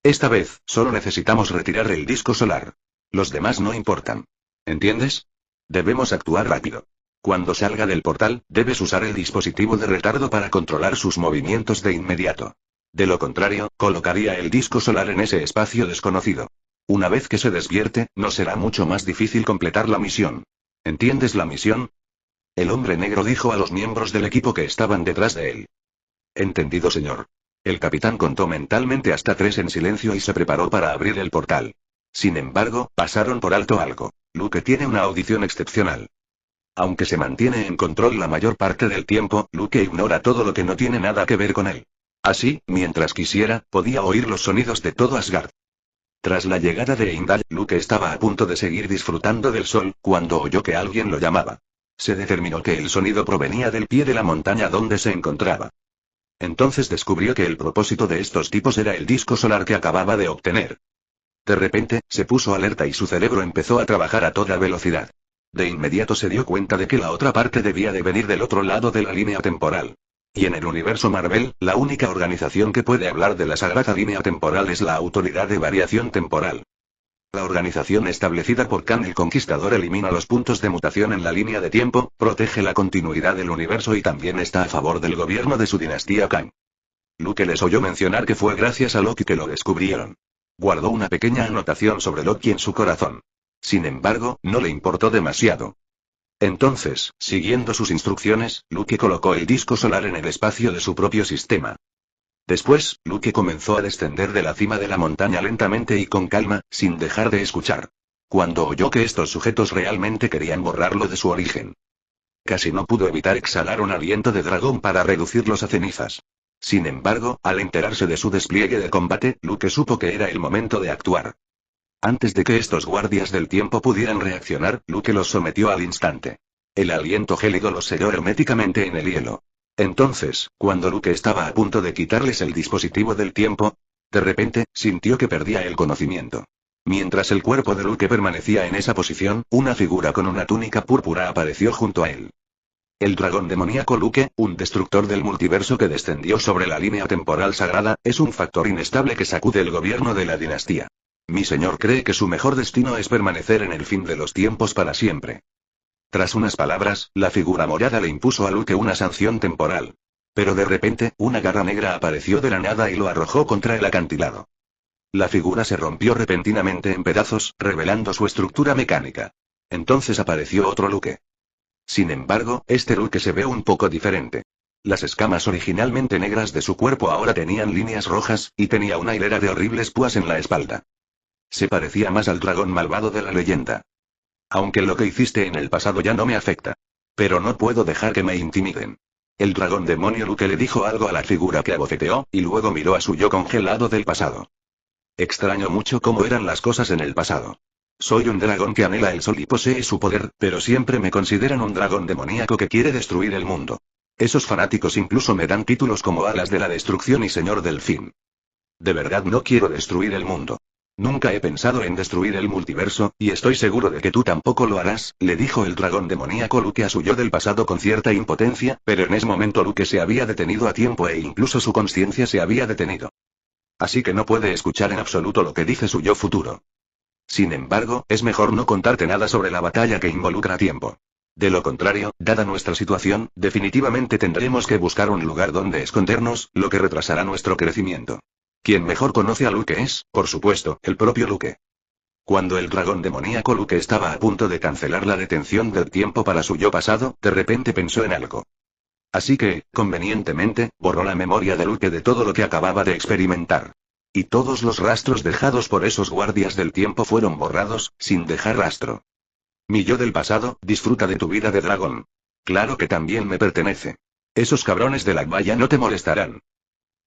Esta vez, solo necesitamos retirar el disco solar. Los demás no importan. ¿Entiendes? Debemos actuar rápido. Cuando salga del portal, debes usar el dispositivo de retardo para controlar sus movimientos de inmediato. De lo contrario, colocaría el disco solar en ese espacio desconocido. Una vez que se despierte, nos será mucho más difícil completar la misión. ¿Entiendes la misión? El hombre negro dijo a los miembros del equipo que estaban detrás de él. Entendido, señor. El capitán contó mentalmente hasta 3 en silencio y se preparó para abrir el portal. Sin embargo, pasaron por alto algo. Luke tiene una audición excepcional. Aunque se mantiene en control la mayor parte del tiempo, Luke ignora todo lo que no tiene nada que ver con él. Así, mientras quisiera, podía oír los sonidos de todo Asgard. Tras la llegada de Heimdall, Luke estaba a punto de seguir disfrutando del sol, cuando oyó que alguien lo llamaba. Se determinó que el sonido provenía del pie de la montaña donde se encontraba. Entonces descubrió que el propósito de estos tipos era el disco solar que acababa de obtener. De repente, se puso alerta y su cerebro empezó a trabajar a toda velocidad. De inmediato se dio cuenta de que la otra parte debía de venir del otro lado de la línea temporal. Y en el universo Marvel, la única organización que puede hablar de la sagrada línea temporal es la Autoridad de Variación Temporal. La organización establecida por Kang el Conquistador elimina los puntos de mutación en la línea de tiempo, protege la continuidad del universo y también está a favor del gobierno de su dinastía Kang. Luke les oyó mencionar que fue gracias a Loki que lo descubrieron. Guardó una pequeña anotación sobre Loki en su corazón. Sin embargo, no le importó demasiado. Entonces, siguiendo sus instrucciones, Luke colocó el disco solar en el espacio de su propio sistema. Después, Luke comenzó a descender de la cima de la montaña lentamente y con calma, sin dejar de escuchar. Cuando oyó que estos sujetos realmente querían borrarlo de su origen. Casi no pudo evitar exhalar un aliento de dragón para reducirlos a cenizas. Sin embargo, al enterarse de su despliegue de combate, Luke supo que era el momento de actuar. Antes de que estos guardias del tiempo pudieran reaccionar, Luke los sometió al instante. El aliento gélido los selló herméticamente en el hielo. Entonces, cuando Luke estaba a punto de quitarles el dispositivo del tiempo, de repente, sintió que perdía el conocimiento. Mientras el cuerpo de Luke permanecía en esa posición, una figura con una túnica púrpura apareció junto a él. El dragón demoníaco Luke, un destructor del multiverso que descendió sobre la línea temporal sagrada, es un factor inestable que sacude el gobierno de la dinastía. Mi señor cree que su mejor destino es permanecer en el fin de los tiempos para siempre. Tras unas palabras, la figura morada le impuso a Luke una sanción temporal. Pero de repente, una garra negra apareció de la nada y lo arrojó contra el acantilado. La figura se rompió repentinamente en pedazos, revelando su estructura mecánica. Entonces apareció otro Luke. Sin embargo, este Luke se ve un poco diferente. Las escamas originalmente negras de su cuerpo ahora tenían líneas rojas, y tenía una hilera de horribles púas en la espalda. Se parecía más al dragón malvado de la leyenda. Aunque lo que hiciste en el pasado ya no me afecta. Pero no puedo dejar que me intimiden. El dragón demonio Luke le dijo algo a la figura que abofeteó, y luego miró a su yo congelado del pasado. Extraño mucho cómo eran las cosas en el pasado. Soy un dragón que anhela el sol y posee su poder, pero siempre me consideran un dragón demoníaco que quiere destruir el mundo. Esos fanáticos incluso me dan títulos como Alas de la Destrucción y Señor del Fin. De verdad no quiero destruir el mundo. Nunca he pensado en destruir el multiverso, y estoy seguro de que tú tampoco lo harás, le dijo el dragón demoníaco Luke a su yo del pasado con cierta impotencia, pero en ese momento Luke se había detenido a tiempo e incluso su conciencia se había detenido. Así que no puede escuchar en absoluto lo que dice su yo futuro. Sin embargo, es mejor no contarte nada sobre la batalla que involucra tiempo. De lo contrario, dada nuestra situación, definitivamente tendremos que buscar un lugar donde escondernos, lo que retrasará nuestro crecimiento. Quien mejor conoce a Luke es, por supuesto, el propio Luke. Cuando el dragón demoníaco Luke estaba a punto de cancelar la detención del tiempo para su yo pasado, de repente pensó en algo. Así que, convenientemente, borró la memoria de Luke de todo lo que acababa de experimentar. Y todos los rastros dejados por esos guardias del tiempo fueron borrados, sin dejar rastro. Mi yo del pasado, disfruta de tu vida de dragón. Claro que también me pertenece. Esos cabrones de la valla no te molestarán.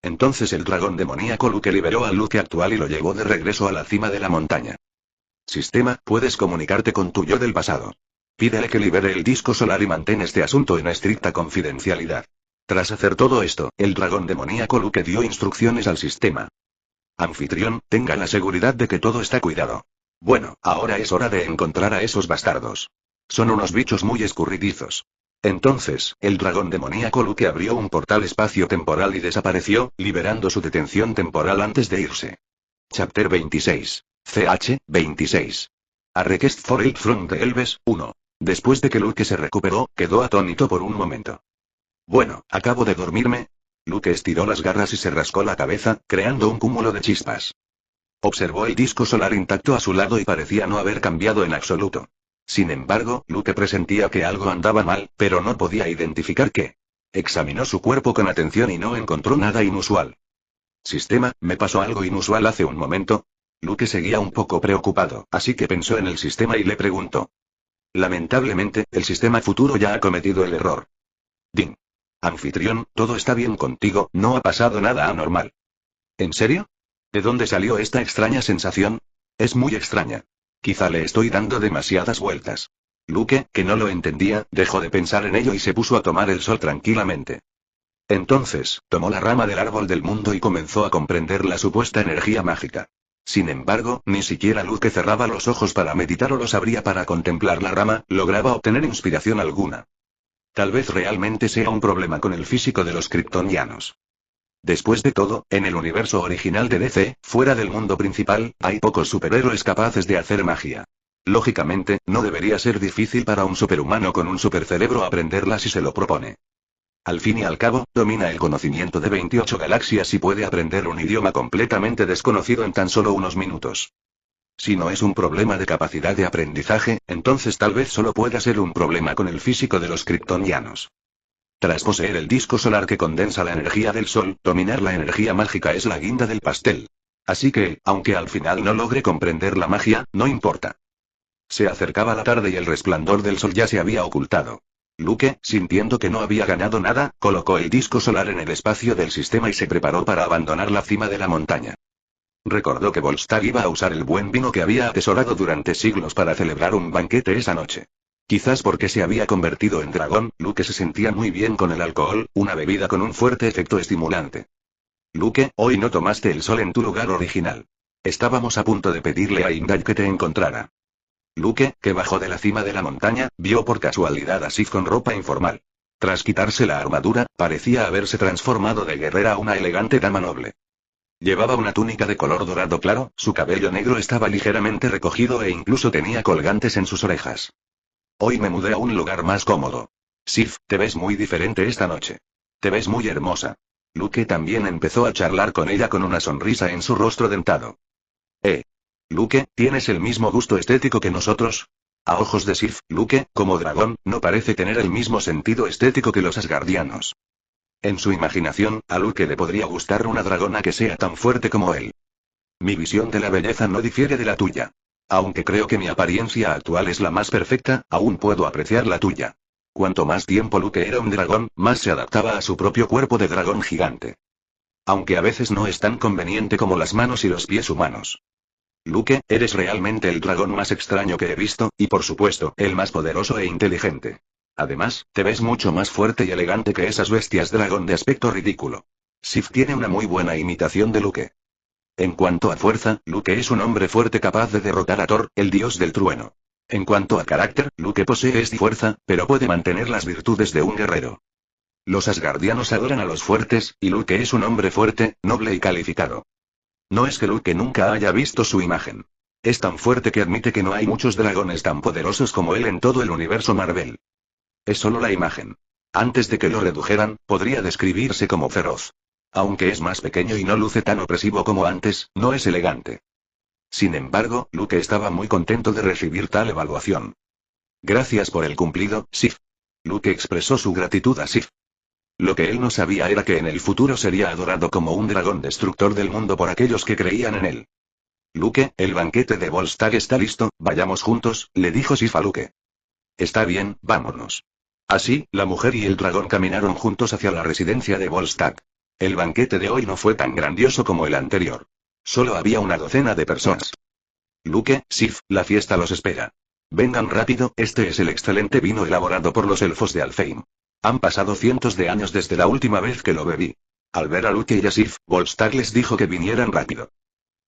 Entonces el dragón demoníaco Luke liberó al Luke actual y lo llevó de regreso a la cima de la montaña. Sistema, puedes comunicarte con tu yo del pasado. Pídele que libere el disco solar y mantén este asunto en estricta confidencialidad. Tras hacer todo esto, el dragón demoníaco Luke dio instrucciones al sistema. Anfitrión, tenga la seguridad de que todo está cuidado. Bueno, ahora es hora de encontrar a esos bastardos. Son unos bichos muy escurridizos. Entonces, el dragón demoníaco Luke abrió un portal espacio-temporal y desapareció, liberando su detención temporal antes de irse. Chapter 26. CH, 26. A Request for It from the Elves, 1. Después de que Luke se recuperó, quedó atónito por un momento. Bueno, acabo de dormirme. Luke estiró las garras y se rascó la cabeza, creando un cúmulo de chispas. Observó el disco solar intacto a su lado y parecía no haber cambiado en absoluto. Sin embargo, Luke presentía que algo andaba mal, pero no podía identificar qué. Examinó su cuerpo con atención y no encontró nada inusual. Sistema, ¿me pasó algo inusual hace un momento? Luke seguía un poco preocupado, así que pensó en el sistema y le preguntó. Lamentablemente, el sistema futuro ya ha cometido el error. Din. Anfitrión, todo está bien contigo, no ha pasado nada anormal. ¿En serio? ¿De dónde salió esta extraña sensación? Es muy extraña. Quizá le estoy dando demasiadas vueltas. Luke, que no lo entendía, dejó de pensar en ello y se puso a tomar el sol tranquilamente. Entonces, tomó la rama del árbol del mundo y comenzó a comprender la supuesta energía mágica. Sin embargo, ni siquiera Luke cerraba los ojos para meditar o los abría para contemplar la rama, lograba obtener inspiración alguna. Tal vez realmente sea un problema con el físico de los kryptonianos. Después de todo, en el universo original de DC, fuera del mundo principal, hay pocos superhéroes capaces de hacer magia. Lógicamente, no debería ser difícil para un superhumano con un supercerebro aprenderla si se lo propone. Al fin y al cabo, domina el conocimiento de 28 galaxias y puede aprender un idioma completamente desconocido en tan solo unos minutos. Si no es un problema de capacidad de aprendizaje, entonces tal vez solo pueda ser un problema con el físico de los kryptonianos. Tras poseer el disco solar que condensa la energía del Sol, dominar la energía mágica es la guinda del pastel. Así que, aunque al final no logre comprender la magia, no importa. Se acercaba la tarde y el resplandor del sol ya se había ocultado. Luke, sintiendo que no había ganado nada, colocó el disco solar en el espacio del sistema y se preparó para abandonar la cima de la montaña. Recordó que Volstagg iba a usar el buen vino que había atesorado durante siglos para celebrar un banquete esa noche. Quizás porque se había convertido en dragón, Luke se sentía muy bien con el alcohol, una bebida con un fuerte efecto estimulante. Luke, hoy no tomaste el sol en tu lugar original. Estábamos a punto de pedirle a Imdall que te encontrara. Luke, que bajó de la cima de la montaña, vio por casualidad a Sif con ropa informal. Tras quitarse la armadura, parecía haberse transformado de guerrera a una elegante dama noble. Llevaba una túnica de color dorado claro, su cabello negro estaba ligeramente recogido e incluso tenía colgantes en sus orejas. Hoy me mudé a un lugar más cómodo. Sif, te ves muy diferente esta noche. Te ves muy hermosa. Luke también empezó a charlar con ella con una sonrisa en su rostro dentado. Luke, ¿tienes el mismo gusto estético que nosotros? A ojos de Sif, Luke, como dragón, no parece tener el mismo sentido estético que los asgardianos. En su imaginación, a Luke le podría gustar una dragona que sea tan fuerte como él. Mi visión de la belleza no difiere de la tuya. Aunque creo que mi apariencia actual es la más perfecta, aún puedo apreciar la tuya. Cuanto más tiempo Luke era un dragón, más se adaptaba a su propio cuerpo de dragón gigante. Aunque a veces no es tan conveniente como las manos y los pies humanos. Luke, eres realmente el dragón más extraño que he visto, y por supuesto, el más poderoso e inteligente. Además, te ves mucho más fuerte y elegante que esas bestias dragón de aspecto ridículo. Sif tiene una muy buena imitación de Luke. En cuanto a fuerza, Luke es un hombre fuerte capaz de derrotar a Thor, el dios del trueno. En cuanto a carácter, Luke posee fuerza, pero puede mantener las virtudes de un guerrero. Los asgardianos adoran a los fuertes, y Luke es un hombre fuerte, noble y calificado. No es que Luke nunca haya visto su imagen. Es tan fuerte que admite que no hay muchos dragones tan poderosos como él en todo el universo Marvel. Es solo la imagen. Antes de que lo redujeran, podría describirse como feroz. Aunque es más pequeño y no luce tan opresivo como antes, no es elegante. Sin embargo, Luke estaba muy contento de recibir tal evaluación. Gracias por el cumplido, Sif. Luke expresó su gratitud a Sif. Lo que él no sabía era que en el futuro sería adorado como un dragón destructor del mundo por aquellos que creían en él. Luke, el banquete de Volstagg está listo, vayamos juntos, le dijo Sif a Luke. Está bien, vámonos. Así, la mujer y el dragón caminaron juntos hacia la residencia de Volstagg. El banquete de hoy no fue tan grandioso como el anterior. Solo había una docena de personas. Luke, Sif, la fiesta los espera. Vengan rápido, este es el excelente vino elaborado por los elfos de Alfheim. Han pasado cientos de años desde la última vez que lo bebí. Al ver a Luke y a Sif, Volstagg les dijo que vinieran rápido.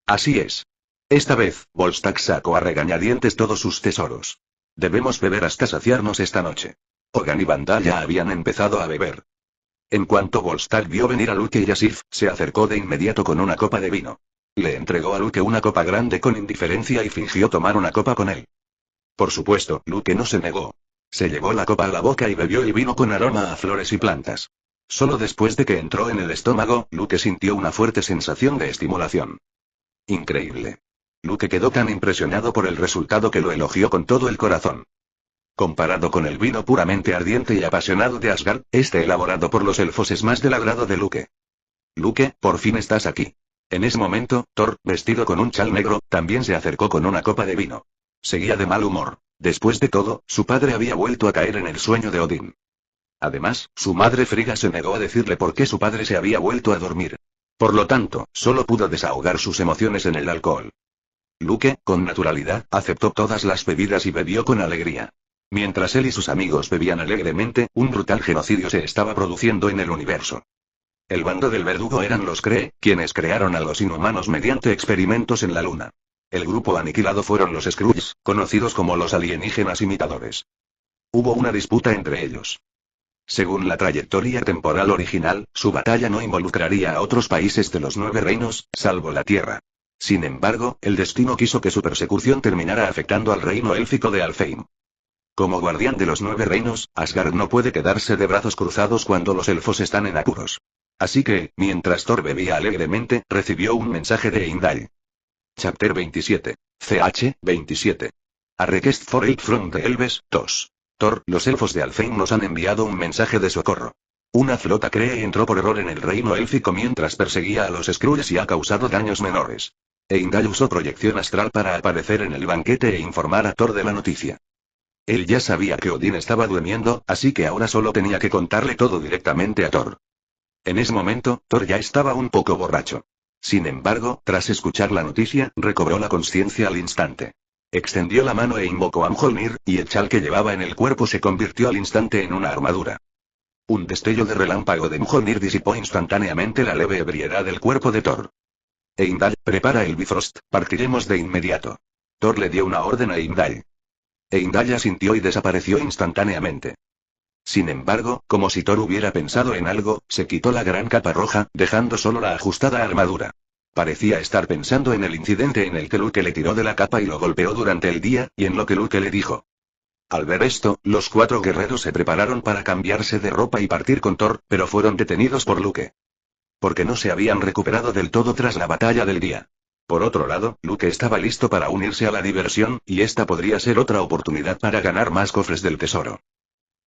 Así es. Esta vez, Volstagg sacó a regañadientes todos sus tesoros. Debemos beber hasta saciarnos esta noche. Hogan y Vandal ya habían empezado a beber. En cuanto Volstagg vio venir a Luke y a Sif, se acercó de inmediato con una copa de vino. Le entregó a Luke una copa grande con indiferencia y fingió tomar una copa con él. Por supuesto, Luke no se negó. Se llevó la copa a la boca y bebió el vino con aroma a flores y plantas. Solo después de que entró en el estómago, Luke sintió una fuerte sensación de estimulación. Increíble. Luke quedó tan impresionado por el resultado que lo elogió con todo el corazón. Comparado con el vino puramente ardiente y apasionado de Asgard, este elaborado por los elfos es más del agrado de Luke. Luke, por fin estás aquí. En ese momento, Thor, vestido con un chal negro, también se acercó con una copa de vino. Seguía de mal humor. Después de todo, su padre había vuelto a caer en el sueño de Odín. Además, su madre Frigga se negó a decirle por qué su padre se había vuelto a dormir. Por lo tanto, solo pudo desahogar sus emociones en el alcohol. Luke, con naturalidad, aceptó todas las bebidas y bebió con alegría. Mientras él y sus amigos bebían alegremente, un brutal genocidio se estaba produciendo en el universo. El bando del verdugo eran los Kree, quienes crearon a los inhumanos mediante experimentos en la luna. El grupo aniquilado fueron los Skrulls, conocidos como los alienígenas imitadores. Hubo una disputa entre ellos. Según la trayectoria temporal original, su batalla no involucraría a otros países de los 9 reinos, salvo la Tierra. Sin embargo, el destino quiso que su persecución terminara afectando al reino élfico de Alfheim. Como guardián de los 9 reinos, Asgard no puede quedarse de brazos cruzados cuando los elfos están en apuros. Así que, mientras Thor bebía alegremente, recibió un mensaje de Heimdall. Chapter 27. CH 27. A request for help from the Elves, 2. Thor, los elfos de Alfheim nos han enviado un mensaje de socorro. Una flota Kree entró por error en el reino élfico mientras perseguía a los Skrulls y ha causado daños menores. Heimdall usó proyección astral para aparecer en el banquete e informar a Thor de la noticia. Él ya sabía que Odín estaba durmiendo, así que ahora solo tenía que contarle todo directamente a Thor. En ese momento, Thor ya estaba un poco borracho. Sin embargo, tras escuchar la noticia, recobró la conciencia al instante. Extendió la mano e invocó a Mjolnir, y el chal que llevaba en el cuerpo se convirtió al instante en una armadura. Un destello de relámpago de Mjolnir disipó instantáneamente la leve ebriedad del cuerpo de Thor. Heimdall, prepara el Bifrost, partiremos de inmediato. Thor le dio una orden a Heimdall. Heimdall asintió y desapareció instantáneamente. Sin embargo, como si Thor hubiera pensado en algo, se quitó la gran capa roja, dejando solo la ajustada armadura. Parecía estar pensando en el incidente en el que Luke le tiró de la capa y lo golpeó durante el día, y en lo que Luke le dijo. Al ver esto, los 4 guerreros se prepararon para cambiarse de ropa y partir con Thor, pero fueron detenidos por Luke. Porque no se habían recuperado del todo tras la batalla del día. Por otro lado, Luke estaba listo para unirse a la diversión, y esta podría ser otra oportunidad para ganar más cofres del tesoro.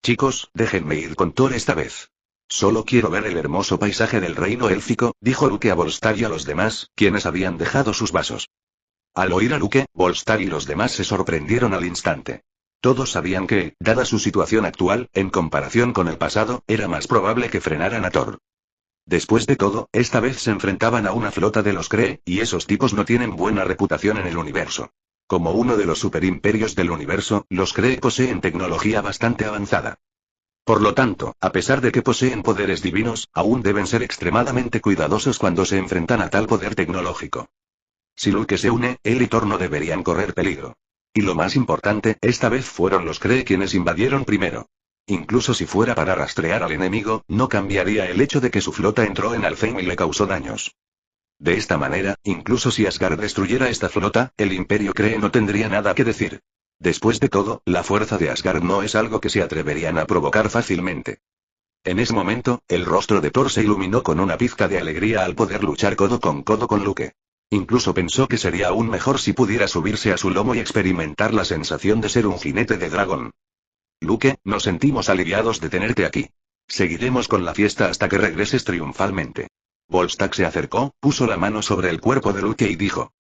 Chicos, déjenme ir con Thor esta vez. Solo quiero ver el hermoso paisaje del reino élfico, dijo Luke a Volstar y a los demás, quienes habían dejado sus vasos. Al oír a Luke, Volstar y los demás se sorprendieron al instante. Todos sabían que, dada su situación actual, en comparación con el pasado, era más probable que frenaran a Thor. Después de todo, esta vez se enfrentaban a una flota de los Kree, y esos tipos no tienen buena reputación en el universo. Como uno de los superimperios del universo, los Kree poseen tecnología bastante avanzada. Por lo tanto, a pesar de que poseen poderes divinos, aún deben ser extremadamente cuidadosos cuando se enfrentan a tal poder tecnológico. Si Luke se une, él y Thor no deberían correr peligro. Y lo más importante, esta vez fueron los Kree quienes invadieron primero. Incluso si fuera para rastrear al enemigo, no cambiaría el hecho de que su flota entró en Alfheim y le causó daños. De esta manera, incluso si Asgard destruyera esta flota, el Imperio Kree no tendría nada que decir. Después de todo, la fuerza de Asgard no es algo que se atreverían a provocar fácilmente. En ese momento, el rostro de Thor se iluminó con una pizca de alegría al poder luchar codo con Luke. Incluso pensó que sería aún mejor si pudiera subirse a su lomo y experimentar la sensación de ser un jinete de dragón. Luke, nos sentimos aliviados de tenerte aquí. Seguiremos con la fiesta hasta que regreses triunfalmente. Volstagg se acercó, puso la mano sobre el cuerpo de Luke y dijo.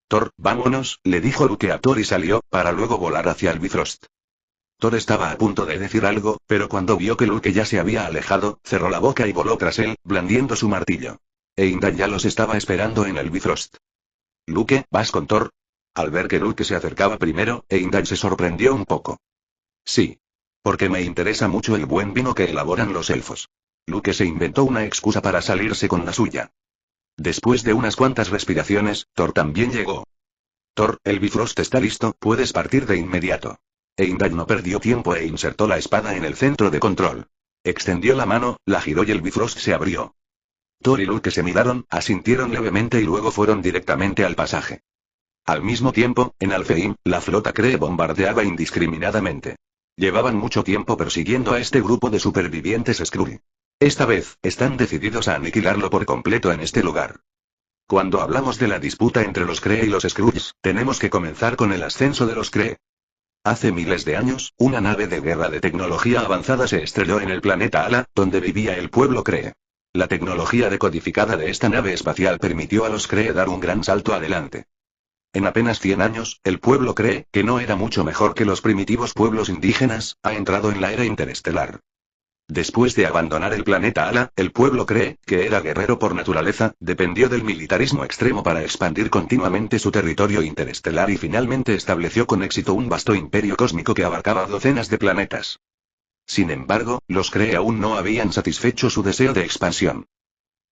Thor, vámonos, le dijo Luke a Thor y salió, para luego volar hacia el Bifrost. Thor estaba a punto de decir algo, pero cuando vio que Luke ya se había alejado, cerró la boca y voló tras él, blandiendo su martillo. Heimdall ya los estaba esperando en el Bifrost. Luke, ¿vas con Thor? Al ver que Luke se acercaba primero, Heimdall se sorprendió un poco. Sí. Porque me interesa mucho el buen vino que elaboran los elfos. Luke se inventó una excusa para salirse con la suya. Después de unas cuantas respiraciones, Thor también llegó. Thor, el Bifrost está listo, puedes partir de inmediato. Heimdall no perdió tiempo e insertó la espada en el centro de control. Extendió la mano, la giró y el Bifrost se abrió. Thor y Luke se miraron, asintieron levemente y luego fueron directamente al pasaje. Al mismo tiempo, en Alfheim, la flota Kree bombardeaba indiscriminadamente. Llevaban mucho tiempo persiguiendo a este grupo de supervivientes Skrull. Esta vez, están decididos a aniquilarlo por completo en este lugar. Cuando hablamos de la disputa entre los Kree y los Skrulls, tenemos que comenzar con el ascenso de los Kree. Hace miles de años, una nave de guerra de tecnología avanzada se estrelló en el planeta Ala, donde vivía el pueblo Kree. La tecnología decodificada de esta nave espacial permitió a los Kree dar un gran salto adelante. En apenas 100 años, el pueblo Kree, que no era mucho mejor que los primitivos pueblos indígenas, ha entrado en la era interestelar. Después de abandonar el planeta Ala, el pueblo Kree, que era guerrero por naturaleza, dependió del militarismo extremo para expandir continuamente su territorio interestelar y finalmente estableció con éxito un vasto imperio cósmico que abarcaba docenas de planetas. Sin embargo, los Kree aún no habían satisfecho su deseo de expansión.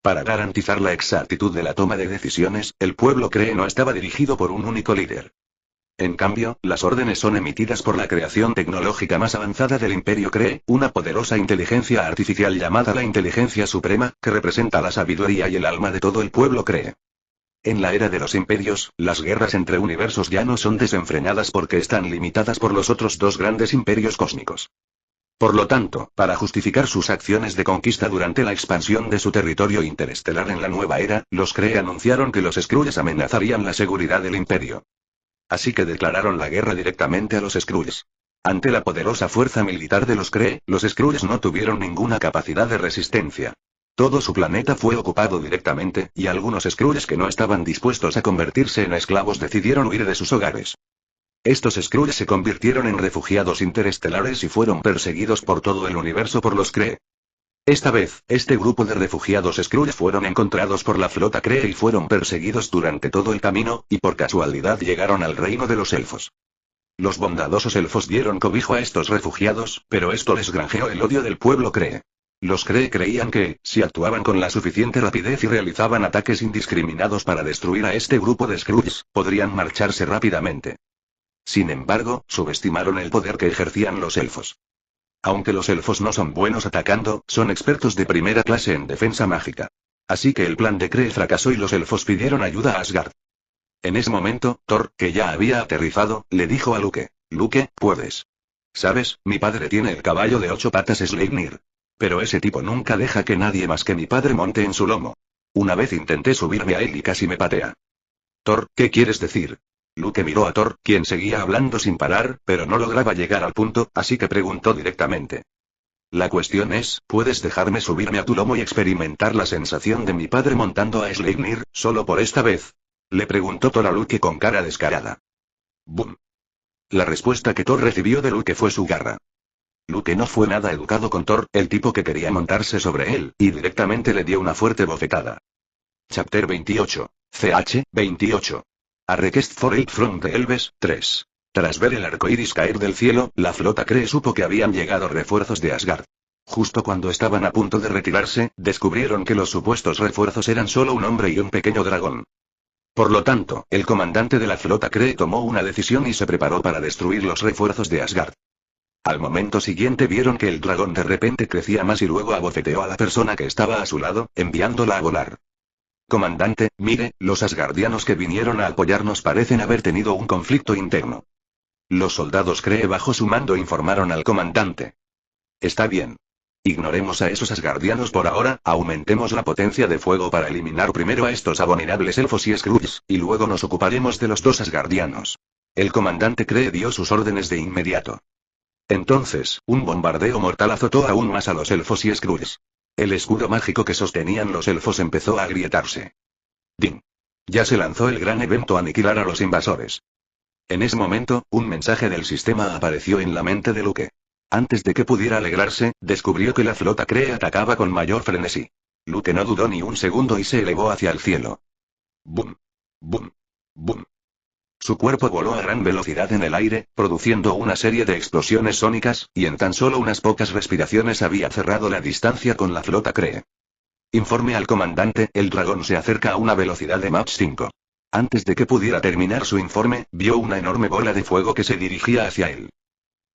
Para garantizar la exactitud de la toma de decisiones, el pueblo Kree no estaba dirigido por un único líder. En cambio, las órdenes son emitidas por la creación tecnológica más avanzada del Imperio Kree, una poderosa inteligencia artificial llamada la Inteligencia Suprema, que representa la sabiduría y el alma de todo el pueblo Kree. En la era de los imperios, las guerras entre universos ya no son desenfrenadas porque están limitadas por los otros dos grandes imperios cósmicos. Por lo tanto, para justificar sus acciones de conquista durante la expansión de su territorio interestelar en la nueva era, los Kree anunciaron que los Skrulls amenazarían la seguridad del imperio. Así que declararon la guerra directamente a los Skrulls. Ante la poderosa fuerza militar de los Kree, los Skrulls no tuvieron ninguna capacidad de resistencia. Todo su planeta fue ocupado directamente, y algunos Skrulls que no estaban dispuestos a convertirse en esclavos decidieron huir de sus hogares. Estos Skrulls se convirtieron en refugiados interestelares y fueron perseguidos por todo el universo por los Kree. Esta vez, este grupo de refugiados Skrulls fueron encontrados por la flota Kree y fueron perseguidos durante todo el camino, y por casualidad llegaron al reino de los elfos. Los bondadosos elfos dieron cobijo a estos refugiados, pero esto les granjeó el odio del pueblo Kree. Los Kree creían que, si actuaban con la suficiente rapidez y realizaban ataques indiscriminados para destruir a este grupo de Skrulls, podrían marcharse rápidamente. Sin embargo, subestimaron el poder que ejercían los elfos. Aunque los elfos no son buenos atacando, son expertos de primera clase en defensa mágica. Así que el plan de Kree fracasó y los elfos pidieron ayuda a Asgard. En ese momento, Thor, que ya había aterrizado, le dijo a Luke: Luke, puedes. Sabes, mi padre tiene el caballo de 8 patas Sleipnir. Pero ese tipo nunca deja que nadie más que mi padre monte en su lomo. Una vez intenté subirme a él y casi me patea. Thor, ¿qué quieres decir? Luke miró a Thor, quien seguía hablando sin parar, pero no lograba llegar al punto, así que preguntó directamente. La cuestión es, ¿puedes dejarme subirme a tu lomo y experimentar la sensación de mi padre montando a Sleipnir, solo por esta vez? Le preguntó Thor a Luke con cara descarada. ¡Bum! La respuesta que Thor recibió de Luke fue su garra. Luke no fue nada educado con Thor, el tipo que quería montarse sobre él, y directamente le dio una fuerte bofetada. Chapter 28. CH, 28. A Request for Help from the Elves, 3. Tras ver el arco iris caer del cielo, la flota Kree supo que habían llegado refuerzos de Asgard. Justo cuando estaban a punto de retirarse, descubrieron que los supuestos refuerzos eran solo un hombre y un pequeño dragón. Por lo tanto, el comandante de la flota Kree tomó una decisión y se preparó para destruir los refuerzos de Asgard. Al momento siguiente vieron que el dragón de repente crecía más y luego abofeteó a la persona que estaba a su lado, enviándola a volar. Comandante, mire, los asgardianos que vinieron a apoyarnos parecen haber tenido un conflicto interno. Los soldados Kree bajo su mando informaron al comandante. Está bien. Ignoremos a esos asgardianos por ahora, aumentemos la potencia de fuego para eliminar primero a estos abominables elfos y Skrulls, y luego nos ocuparemos de los dos asgardianos. El comandante Kree dio sus órdenes de inmediato. Entonces, un bombardeo mortal azotó aún más a los elfos y Skrulls. El escudo mágico que sostenían los elfos empezó a agrietarse. ¡Din! Ya se lanzó el gran evento a aniquilar a los invasores. En ese momento, un mensaje del sistema apareció en la mente de Luke. Antes de que pudiera alegrarse, descubrió que la flota Kree atacaba con mayor frenesí. Luke no dudó ni un segundo y se elevó hacia el cielo. ¡Bum! ¡Bum! ¡Bum! Su cuerpo voló a gran velocidad en el aire, produciendo una serie de explosiones sónicas, y en tan solo unas pocas respiraciones había cerrado la distancia con la flota Kree. Informe al comandante, el dragón se acerca a una velocidad de Mach 5. Antes de que pudiera terminar su informe, vio una enorme bola de fuego que se dirigía hacia él.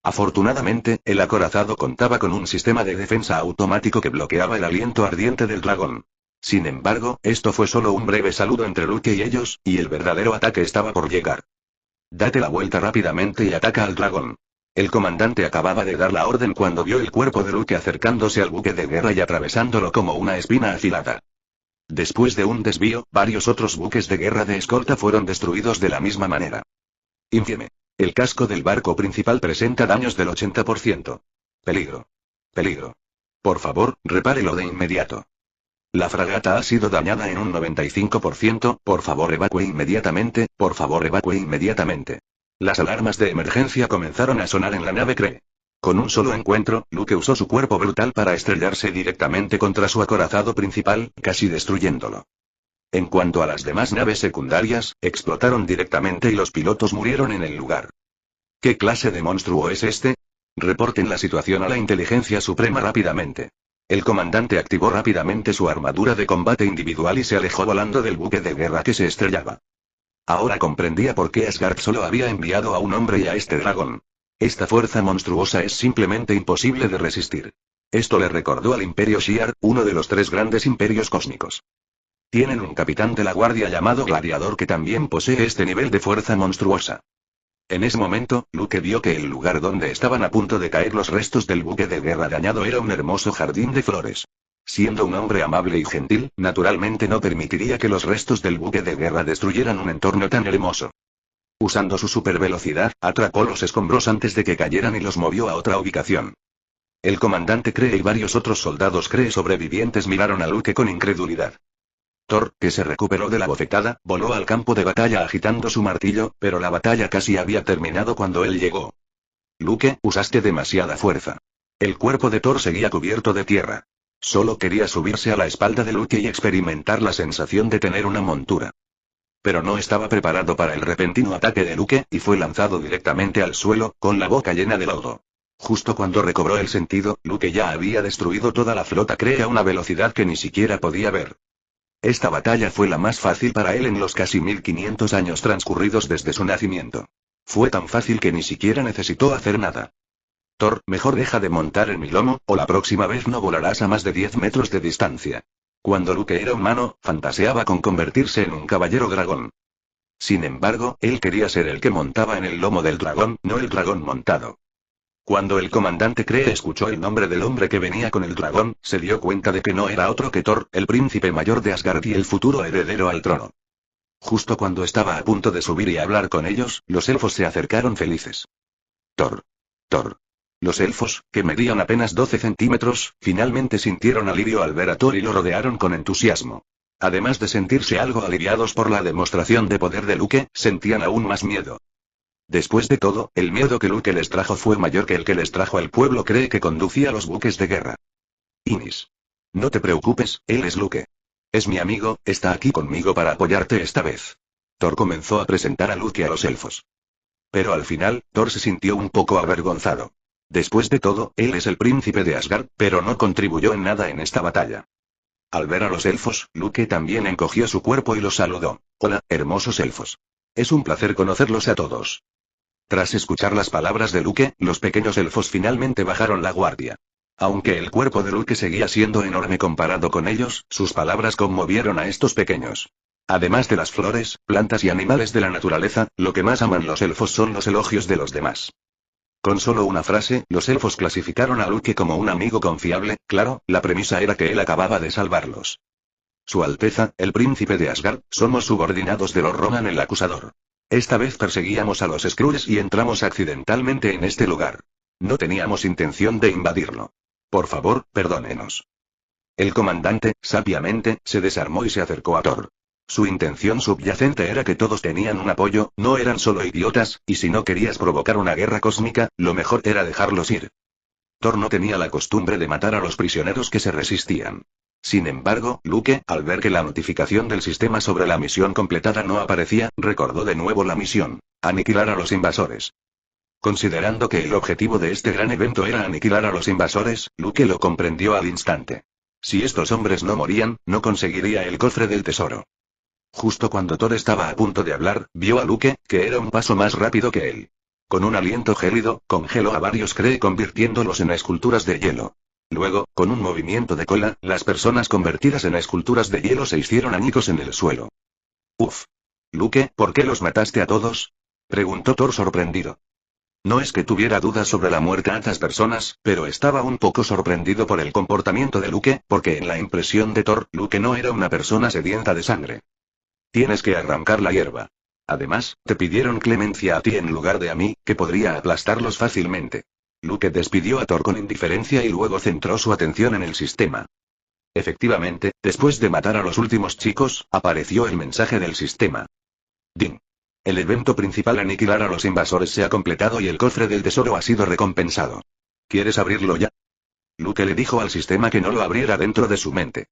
Afortunadamente, el acorazado contaba con un sistema de defensa automático que bloqueaba el aliento ardiente del dragón. Sin embargo, esto fue solo un breve saludo entre Luke y ellos, y el verdadero ataque estaba por llegar. Date la vuelta rápidamente y ataca al dragón. El comandante acababa de dar la orden cuando vio el cuerpo de Luke acercándose al buque de guerra y atravesándolo como una espina afilada. Después de un desvío, varios otros buques de guerra de escolta fueron destruidos de la misma manera. Informe. El casco del barco principal presenta daños del 80%. Peligro. Peligro. Por favor, repárelo de inmediato. La fragata ha sido dañada en un 95%, por favor evacúe inmediatamente, por favor evacúe inmediatamente. Las alarmas de emergencia comenzaron a sonar en la nave Kree. Con un solo encuentro, Luke usó su cuerpo brutal para estrellarse directamente contra su acorazado principal, casi destruyéndolo. En cuanto a las demás naves secundarias, explotaron directamente y los pilotos murieron en el lugar. ¿Qué clase de monstruo es este? Reporten la situación a la Inteligencia Suprema rápidamente. El comandante activó rápidamente su armadura de combate individual y se alejó volando del buque de guerra que se estrellaba. Ahora comprendía por qué Asgard solo había enviado a un hombre y a este dragón. Esta fuerza monstruosa es simplemente imposible de resistir. Esto le recordó al Imperio Shi'ar, uno de los 3 grandes imperios cósmicos. Tienen un capitán de la guardia llamado Gladiador que también posee este nivel de fuerza monstruosa. En ese momento, Luke vio que el lugar donde estaban a punto de caer los restos del buque de guerra dañado era un hermoso jardín de flores. Siendo un hombre amable y gentil, naturalmente no permitiría que los restos del buque de guerra destruyeran un entorno tan hermoso. Usando su supervelocidad, atrapó los escombros antes de que cayeran y los movió a otra ubicación. El comandante Kree y varios otros soldados Kree sobrevivientes miraron a Luke con incredulidad. Thor, que se recuperó de la bofetada, voló al campo de batalla agitando su martillo, pero la batalla casi había terminado cuando él llegó. Luke, usaste demasiada fuerza. El cuerpo de Thor seguía cubierto de tierra. Solo quería subirse a la espalda de Luke y experimentar la sensación de tener una montura. Pero no estaba preparado para el repentino ataque de Luke, y fue lanzado directamente al suelo, con la boca llena de lodo. Justo cuando recobró el sentido, Luke ya había destruido toda la flota Kree a una velocidad que ni siquiera podía ver. Esta batalla fue la más fácil para él en los casi 1500 años transcurridos desde su nacimiento. Fue tan fácil que ni siquiera necesitó hacer nada. Thor, mejor deja de montar en mi lomo, o la próxima vez no volarás a más de 10 metros de distancia. Cuando Luke era humano, fantaseaba con convertirse en un caballero dragón. Sin embargo, él quería ser el que montaba en el lomo del dragón, no el dragón montado. Cuando el comandante Kree escuchó el nombre del hombre que venía con el dragón, se dio cuenta de que no era otro que Thor, el príncipe mayor de Asgard y el futuro heredero al trono. Justo cuando estaba a punto de subir y hablar con ellos, los elfos se acercaron felices. Thor. Thor. Los elfos, que medían apenas 12 centímetros, finalmente sintieron alivio al ver a Thor y lo rodearon con entusiasmo. Además de sentirse algo aliviados por la demostración de poder de Luke, sentían aún más miedo. Después de todo, el miedo que Luke les trajo fue mayor que el que les trajo el pueblo Kree que conducía los buques de guerra. Inis. No te preocupes, él es Luke. Es mi amigo, está aquí conmigo para apoyarte esta vez. Thor comenzó a presentar a Luke a los elfos. Pero al final, Thor se sintió un poco avergonzado. Después de todo, él es el príncipe de Asgard, pero no contribuyó en nada en esta batalla. Al ver a los elfos, Luke también encogió su cuerpo y los saludó. Hola, hermosos elfos. Es un placer conocerlos a todos. Tras escuchar las palabras de Luke, los pequeños elfos finalmente bajaron la guardia. Aunque el cuerpo de Luke seguía siendo enorme comparado con ellos, sus palabras conmovieron a estos pequeños. Además de las flores, plantas y animales de la naturaleza, lo que más aman los elfos son los elogios de los demás. Con solo una frase, los elfos clasificaron a Luke como un amigo confiable, claro, la premisa era que él acababa de salvarlos. Su Alteza, el príncipe de Asgard, somos subordinados de los Ronan el acusador. Esta vez perseguíamos a los Skrulls y entramos accidentalmente en este lugar. No teníamos intención de invadirlo. Por favor, perdónenos. El comandante, sabiamente, se desarmó y se acercó a Thor. Su intención subyacente era que todos tenían un apoyo, no eran solo idiotas, y si no querías provocar una guerra cósmica, lo mejor era dejarlos ir. Thor no tenía la costumbre de matar a los prisioneros que se resistían. Sin embargo, Luke, al ver que la notificación del sistema sobre la misión completada no aparecía, recordó de nuevo la misión: aniquilar a los invasores. Considerando que el objetivo de este gran evento era aniquilar a los invasores, Luke lo comprendió al instante. Si estos hombres no morían, no conseguiría el cofre del tesoro. Justo cuando Thor estaba a punto de hablar, vio a Luke, que era un paso más rápido que él. Con un aliento gélido, congeló a varios Kree convirtiéndolos en esculturas de hielo. Luego, con un movimiento de cola, las personas convertidas en esculturas de hielo se hicieron añicos en el suelo. Uf. Luke, ¿por qué los mataste a todos? Preguntó Thor sorprendido. No es que tuviera dudas sobre la muerte a estas personas, pero estaba un poco sorprendido por el comportamiento de Luke, porque en la impresión de Thor, Luke no era una persona sedienta de sangre. Tienes que arrancar la hierba. Además, te pidieron clemencia a ti en lugar de a mí, que podría aplastarlos fácilmente. Luke despidió a Thor con indiferencia y luego centró su atención en el sistema. Efectivamente, después de matar a los últimos chicos, apareció el mensaje del sistema. Ding. El evento principal, aniquilar a los invasores, se ha completado y el cofre del tesoro ha sido recompensado. ¿Quieres abrirlo ya? Luke le dijo al sistema que no lo abriera dentro de su mente.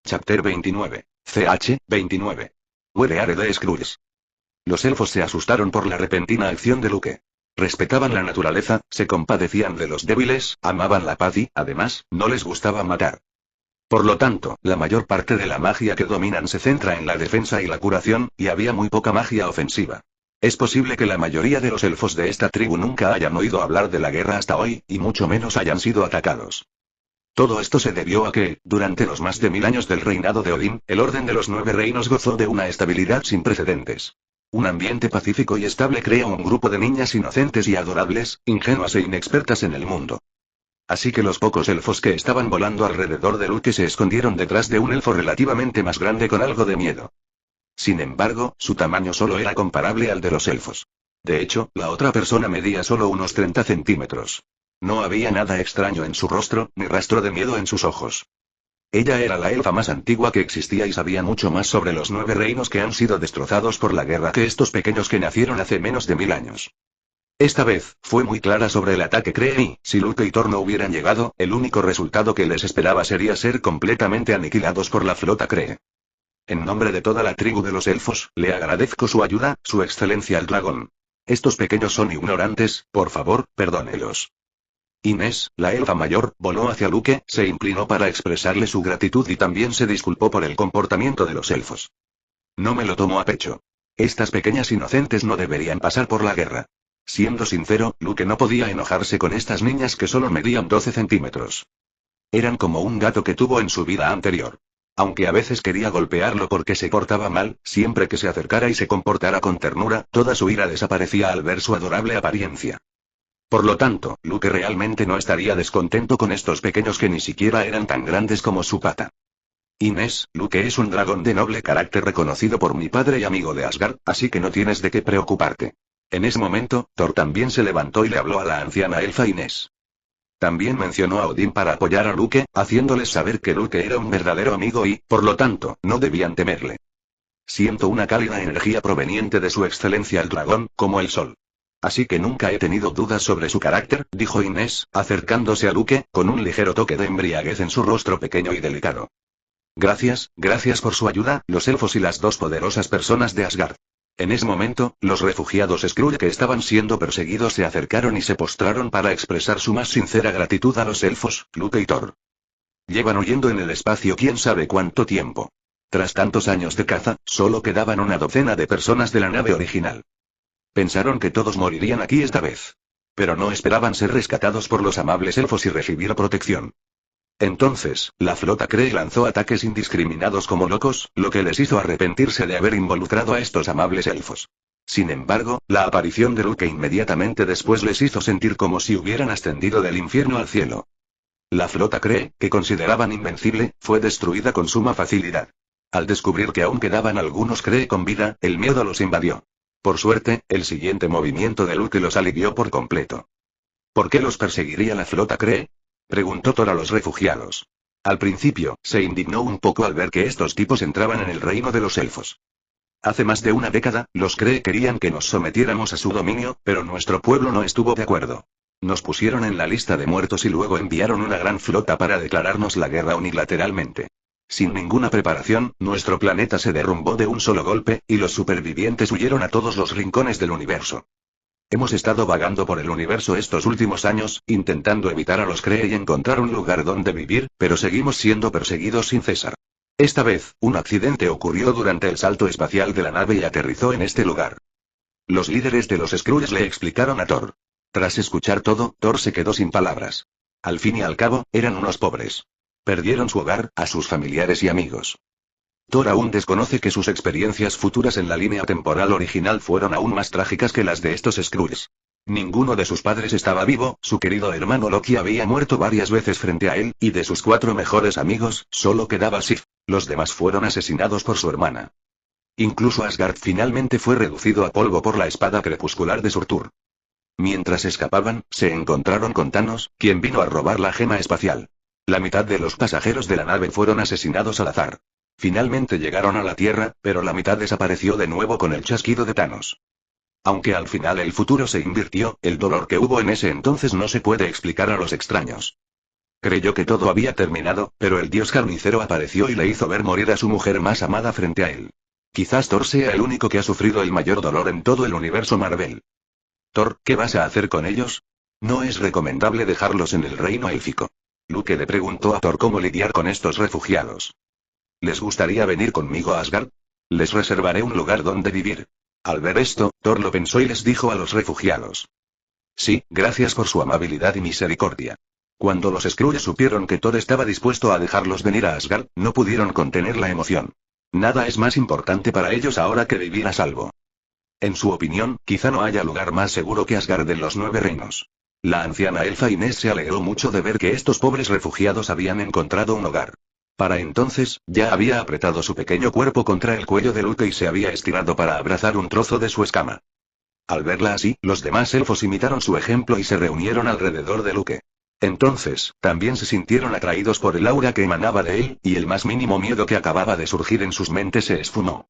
Chapter 29. CH 29. Where are the Skrulls? Los elfos se asustaron por la repentina acción de Luke. Respetaban la naturaleza, se compadecían de los débiles, amaban la paz y, además, no les gustaba matar. Por lo tanto, la mayor parte de la magia que dominan se centra en la defensa y la curación, y había muy poca magia ofensiva. Es posible que la mayoría de los elfos de esta tribu nunca hayan oído hablar de la guerra hasta hoy, y mucho menos hayan sido atacados. Todo esto se debió a que, durante los más de 1000 años del reinado de Odín, el orden de los 9 reinos gozó de una estabilidad sin precedentes. Un ambiente pacífico y estable crea un grupo de niñas inocentes y adorables, ingenuas e inexpertas en el mundo. Así que los pocos elfos que estaban volando alrededor de Luke se escondieron detrás de un elfo relativamente más grande con algo de miedo. Sin embargo, su tamaño solo era comparable al de los elfos. De hecho, la otra persona medía solo unos 30 centímetros. No había nada extraño en su rostro, ni rastro de miedo en sus ojos. Ella era la elfa más antigua que existía y sabía mucho más sobre los 9 reinos que han sido destrozados por la guerra que estos pequeños que nacieron hace menos de 1000 años. Esta vez, fue muy clara sobre el ataque Kree y, si Luke y Thor no hubieran llegado, el único resultado que les esperaba sería ser completamente aniquilados por la flota Kree. En nombre de toda la tribu de los elfos, le agradezco su ayuda, su excelencia el dragón. Estos pequeños son ignorantes, por favor, perdónelos. Inés, la elfa mayor, voló hacia Luke, se inclinó para expresarle su gratitud y también se disculpó por el comportamiento de los elfos. No me lo tomo a pecho. Estas pequeñas inocentes no deberían pasar por la guerra. Siendo sincero, Luke no podía enojarse con estas niñas que solo medían 12 centímetros. Eran como un gato que tuvo en su vida anterior. Aunque a veces quería golpearlo porque se portaba mal, siempre que se acercara y se comportara con ternura, toda su ira desaparecía al ver su adorable apariencia. Por lo tanto, Luke realmente no estaría descontento con estos pequeños que ni siquiera eran tan grandes como su pata. Inés, Luke es un dragón de noble carácter reconocido por mi padre y amigo de Asgard, así que no tienes de qué preocuparte. En ese momento, Thor también se levantó y le habló a la anciana elfa Inés. También mencionó a Odín para apoyar a Luke, haciéndoles saber que Luke era un verdadero amigo y, por lo tanto, no debían temerle. Siento una cálida energía proveniente de su excelencia el dragón, como el sol. Así que nunca he tenido dudas sobre su carácter, dijo Inés, acercándose a Luke, con un ligero toque de embriaguez en su rostro pequeño y delicado. Gracias por su ayuda, los elfos y las dos poderosas personas de Asgard. En ese momento, los refugiados Skrull que estaban siendo perseguidos se acercaron y se postraron para expresar su más sincera gratitud a los elfos, Luke y Thor. Llevan huyendo en el espacio quién sabe cuánto tiempo. Tras tantos años de caza, solo quedaban una docena de personas de la nave original. Pensaron que todos morirían aquí esta vez. Pero no esperaban ser rescatados por los amables elfos y recibir protección. Entonces, la flota Kree lanzó ataques indiscriminados como locos, lo que les hizo arrepentirse de haber involucrado a estos amables elfos. Sin embargo, la aparición de Luke inmediatamente después les hizo sentir como si hubieran ascendido del infierno al cielo. La flota Kree, que consideraban invencible, fue destruida con suma facilidad. Al descubrir que aún quedaban algunos Kree con vida, el miedo los invadió. Por suerte, el siguiente movimiento de Luke los alivió por completo. ¿Por qué los perseguiría la flota Kree?, preguntó Thor a los refugiados. Al principio, se indignó un poco al ver que estos tipos entraban en el reino de los elfos. Hace más de una década, los Kree querían que nos sometiéramos a su dominio, pero nuestro pueblo no estuvo de acuerdo. Nos pusieron en la lista de muertos y luego enviaron una gran flota para declararnos la guerra unilateralmente. Sin ninguna preparación, nuestro planeta se derrumbó de un solo golpe, y los supervivientes huyeron a todos los rincones del universo. Hemos estado vagando por el universo estos últimos años, intentando evitar a los Kree y encontrar un lugar donde vivir, pero seguimos siendo perseguidos sin cesar. Esta vez, un accidente ocurrió durante el salto espacial de la nave y aterrizó en este lugar. Los líderes de los Skrulls le explicaron a Thor. Tras escuchar todo, Thor se quedó sin palabras. Al fin y al cabo, eran unos pobres. Perdieron su hogar, a sus familiares y amigos. Thor aún desconoce que sus experiencias futuras en la línea temporal original fueron aún más trágicas que las de estos Skrulls. Ninguno de sus padres estaba vivo, su querido hermano Loki había muerto varias veces frente a él, y de sus 4 mejores amigos, solo quedaba Sif. Los demás fueron asesinados por su hermana. Incluso Asgard finalmente fue reducido a polvo por la espada crepuscular de Surtur. Mientras escapaban, se encontraron con Thanos, quien vino a robar la gema espacial. La mitad de los pasajeros de la nave fueron asesinados al azar. Finalmente llegaron a la Tierra, pero la mitad desapareció de nuevo con el chasquido de Thanos. Aunque al final el futuro se invirtió, el dolor que hubo en ese entonces no se puede explicar a los extraños. Creyó que todo había terminado, pero el dios carnicero apareció y le hizo ver morir a su mujer más amada frente a él. Quizás Thor sea el único que ha sufrido el mayor dolor en todo el universo Marvel. Thor, ¿qué vas a hacer con ellos? No es recomendable dejarlos en el reino élfico. Luke le preguntó a Thor cómo lidiar con estos refugiados. ¿Les gustaría venir conmigo a Asgard? Les reservaré un lugar donde vivir. Al ver esto, Thor lo pensó y les dijo a los refugiados. Sí, gracias por su amabilidad y misericordia. Cuando los Skrulls supieron que Thor estaba dispuesto a dejarlos venir a Asgard, no pudieron contener la emoción. Nada es más importante para ellos ahora que vivir a salvo. En su opinión, quizá no haya lugar más seguro que Asgard en los 9 reinos. La anciana elfa Inés se alegró mucho de ver que estos pobres refugiados habían encontrado un hogar. Para entonces, ya había apretado su pequeño cuerpo contra el cuello de Luke y se había estirado para abrazar un trozo de su escama. Al verla así, los demás elfos imitaron su ejemplo y se reunieron alrededor de Luke. Entonces, también se sintieron atraídos por el aura que emanaba de él, y el más mínimo miedo que acababa de surgir en sus mentes se esfumó.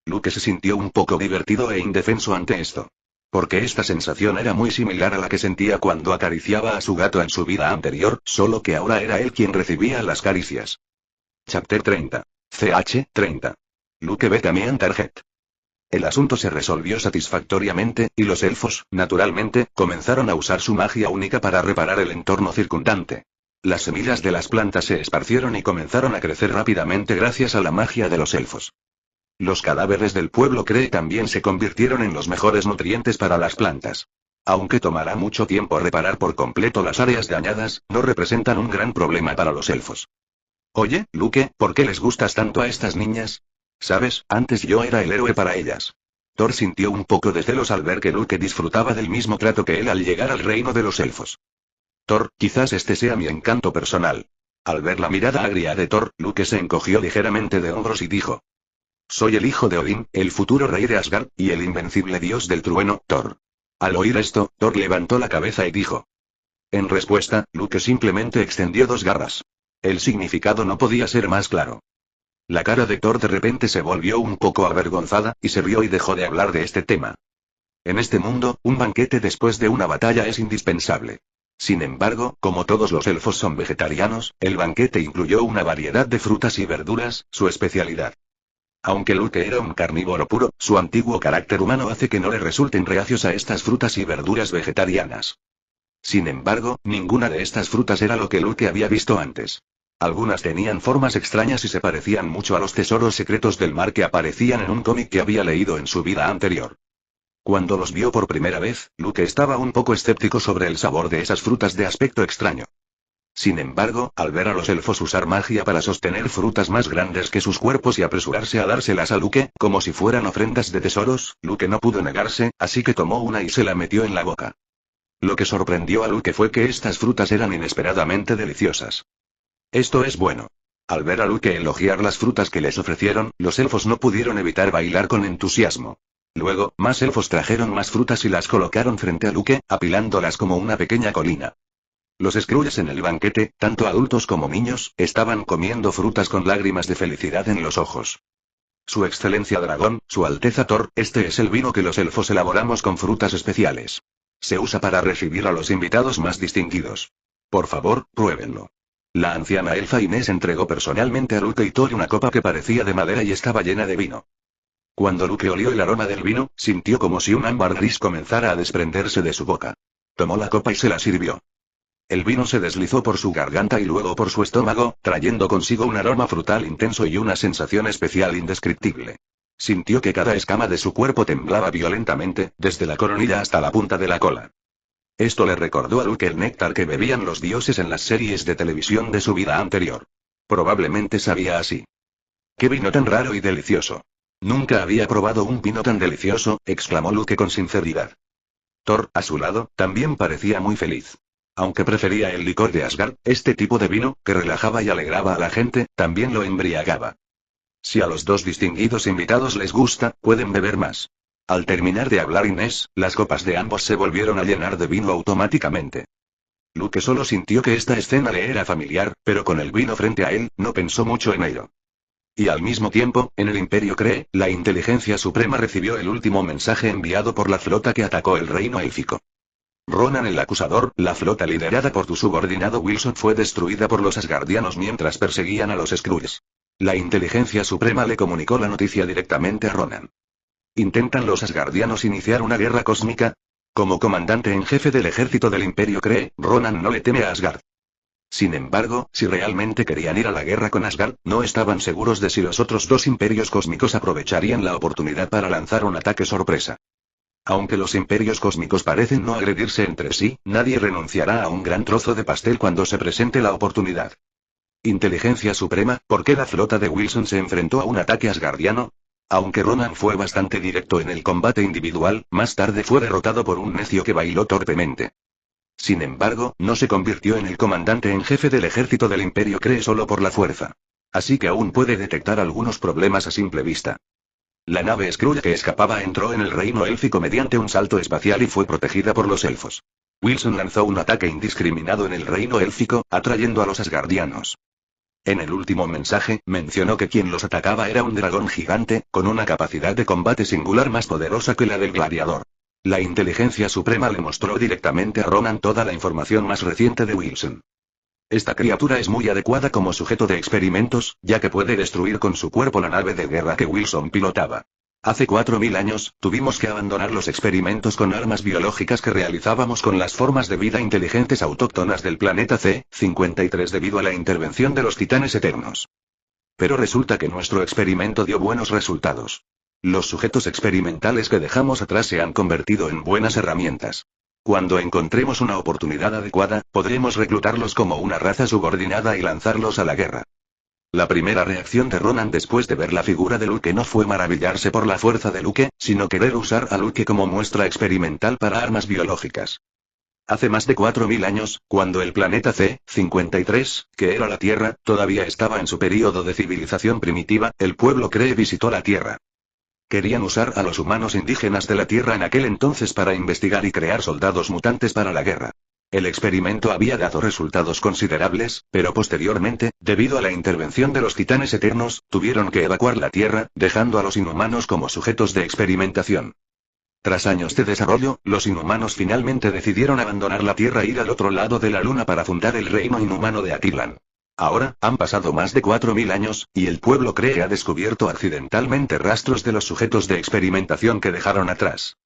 Luke se sintió un poco divertido e indefenso ante esto. Porque esta sensación era muy similar a la que sentía cuando acariciaba a su gato en su vida anterior, solo que ahora era él quien recibía las caricias. Chapter 30. CH 30. Luke Betamian Target. El asunto se resolvió satisfactoriamente, y los elfos, naturalmente, comenzaron a usar su magia única para reparar el entorno circundante. Las semillas de las plantas se esparcieron y comenzaron a crecer rápidamente gracias a la magia de los elfos. Los cadáveres del pueblo Kree también se convirtieron en los mejores nutrientes para las plantas. Aunque tomará mucho tiempo reparar por completo las áreas dañadas, no representan un gran problema para los elfos. Oye, Luke, ¿por qué les gustas tanto a estas niñas? Sabes, antes yo era el héroe para ellas. Thor sintió un poco de celos al ver que Luke disfrutaba del mismo trato que él al llegar al reino de los elfos. Thor, quizás este sea mi encanto personal. Al ver la mirada agria de Thor, Luke se encogió ligeramente de hombros y dijo. Soy el hijo de Odín, el futuro rey de Asgard, y el invencible dios del trueno, Thor. Al oír esto, Thor levantó la cabeza y dijo. En respuesta, Luke simplemente extendió 2 garras. El significado no podía ser más claro. La cara de Thor de repente se volvió un poco avergonzada, y se rió y dejó de hablar de este tema. En este mundo, un banquete después de una batalla es indispensable. Sin embargo, como todos los elfos son vegetarianos, el banquete incluyó una variedad de frutas y verduras, su especialidad. Aunque Luke era un carnívoro puro, su antiguo carácter humano hace que no le resulten reacios a estas frutas y verduras vegetarianas. Sin embargo, ninguna de estas frutas era lo que Luke había visto antes. Algunas tenían formas extrañas y se parecían mucho a los tesoros secretos del mar que aparecían en un cómic que había leído en su vida anterior. Cuando los vio por primera vez, Luke estaba un poco escéptico sobre el sabor de esas frutas de aspecto extraño. Sin embargo, al ver a los elfos usar magia para sostener frutas más grandes que sus cuerpos y apresurarse a dárselas a Luke, como si fueran ofrendas de tesoros, Luke no pudo negarse, así que tomó una y se la metió en la boca. Lo que sorprendió a Luke fue que estas frutas eran inesperadamente deliciosas. Esto es bueno. Al ver a Luke elogiar las frutas que les ofrecieron, los elfos no pudieron evitar bailar con entusiasmo. Luego, más elfos trajeron más frutas y las colocaron frente a Luke, apilándolas como una pequeña colina. Los Skrulls en el banquete, tanto adultos como niños, estaban comiendo frutas con lágrimas de felicidad en los ojos. Su excelencia dragón, su alteza Thor, este es el vino que los elfos elaboramos con frutas especiales. Se usa para recibir a los invitados más distinguidos. Por favor, pruébenlo. La anciana elfa Inés entregó personalmente a Luke y Thor una copa que parecía de madera y estaba llena de vino. Cuando Luke olió el aroma del vino, sintió como si un ámbar gris comenzara a desprenderse de su boca. Tomó la copa y se la sirvió. El vino se deslizó por su garganta y luego por su estómago, trayendo consigo un aroma frutal intenso y una sensación especial indescriptible. Sintió que cada escama de su cuerpo temblaba violentamente, desde la coronilla hasta la punta de la cola. Esto le recordó a Luke el néctar que bebían los dioses en las series de televisión de su vida anterior. Probablemente sabía así. ¡Qué vino tan raro y delicioso! Nunca había probado un vino tan delicioso, exclamó Luke con sinceridad. Thor, a su lado, también parecía muy feliz. Aunque prefería el licor de Asgard, este tipo de vino, que relajaba y alegraba a la gente, también lo embriagaba. Si a los 2 distinguidos invitados les gusta, pueden beber más. Al terminar de hablar Inés, las copas de ambos se volvieron a llenar de vino automáticamente. Luke solo sintió que esta escena le era familiar, pero con el vino frente a él, no pensó mucho en ello. Y al mismo tiempo, en el Imperio Kree, la inteligencia suprema recibió el último mensaje enviado por la flota que atacó el reino élfico. Ronan el Acusador, la flota liderada por tu subordinado Wilson fue destruida por los asgardianos mientras perseguían a los Skrulls. La inteligencia suprema le comunicó la noticia directamente a Ronan. ¿Intentan los asgardianos iniciar una guerra cósmica? Como comandante en jefe del ejército del Imperio Kree, Ronan no le teme a Asgard. Sin embargo, si realmente querían ir a la guerra con Asgard, no estaban seguros de si los otros dos imperios cósmicos aprovecharían la oportunidad para lanzar un ataque sorpresa. Aunque los imperios cósmicos parecen no agredirse entre sí, nadie renunciará a un gran trozo de pastel cuando se presente la oportunidad. Inteligencia suprema, ¿por qué la flota de Wilson se enfrentó a un ataque asgardiano? Aunque Ronan fue bastante directo en el combate individual, más tarde fue derrotado por un necio que bailó torpemente. Sin embargo, no se convirtió en el comandante en jefe del ejército del Imperio Kree solo por la fuerza. Así que aún puede detectar algunos problemas a simple vista. La nave Skrull que escapaba entró en el reino élfico mediante un salto espacial y fue protegida por los elfos. Wilson lanzó un ataque indiscriminado en el reino élfico, atrayendo a los asgardianos. En el último mensaje, mencionó que quien los atacaba era un dragón gigante, con una capacidad de combate singular más poderosa que la del gladiador. La inteligencia suprema le mostró directamente a Ronan toda la información más reciente de Wilson. Esta criatura es muy adecuada como sujeto de experimentos, ya que puede destruir con su cuerpo la nave de guerra que Wilson pilotaba. Hace 4000 años, tuvimos que abandonar los experimentos con armas biológicas que realizábamos con las formas de vida inteligentes autóctonas del planeta C-53 debido a la intervención de los Titanes Eternos. Pero resulta que nuestro experimento dio buenos resultados. Los sujetos experimentales que dejamos atrás se han convertido en buenas herramientas. Cuando encontremos una oportunidad adecuada, podremos reclutarlos como una raza subordinada y lanzarlos a la guerra. La primera reacción de Ronan después de ver la figura de Luke no fue maravillarse por la fuerza de Luke, sino querer usar a Luke como muestra experimental para armas biológicas. Hace más de 4000 años, cuando el planeta C-53, que era la Tierra, todavía estaba en su período de civilización primitiva, el pueblo Kree visitó la Tierra. Querían usar a los humanos indígenas de la Tierra en aquel entonces para investigar y crear soldados mutantes para la guerra. El experimento había dado resultados considerables, pero posteriormente, debido a la intervención de los Titanes Eternos, tuvieron que evacuar la Tierra, dejando a los inhumanos como sujetos de experimentación. Tras años de desarrollo, los inhumanos finalmente decidieron abandonar la Tierra e ir al otro lado de la Luna para fundar el reino inhumano de Attilan. Ahora, han pasado más de 4000 años, y el pueblo Kree ha descubierto accidentalmente rastros de los sujetos de experimentación que dejaron atrás.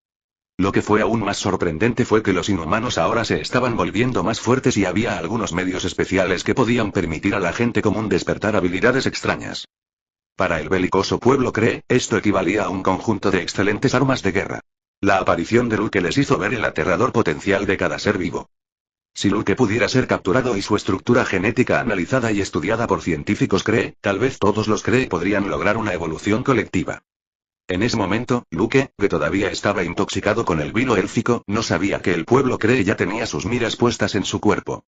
Lo que fue aún más sorprendente fue que los inhumanos ahora se estaban volviendo más fuertes y había algunos medios especiales que podían permitir a la gente común despertar habilidades extrañas. Para el belicoso pueblo Kree, esto equivalía a un conjunto de excelentes armas de guerra. La aparición de Luke les hizo ver el aterrador potencial de cada ser vivo. Si Luke pudiera ser capturado y su estructura genética analizada y estudiada por científicos Kree, tal vez todos los Kree podrían lograr una evolución colectiva. En ese momento, Luke, que todavía estaba intoxicado con el vino élfico, no sabía que el pueblo Kree ya tenía sus miras puestas en su cuerpo.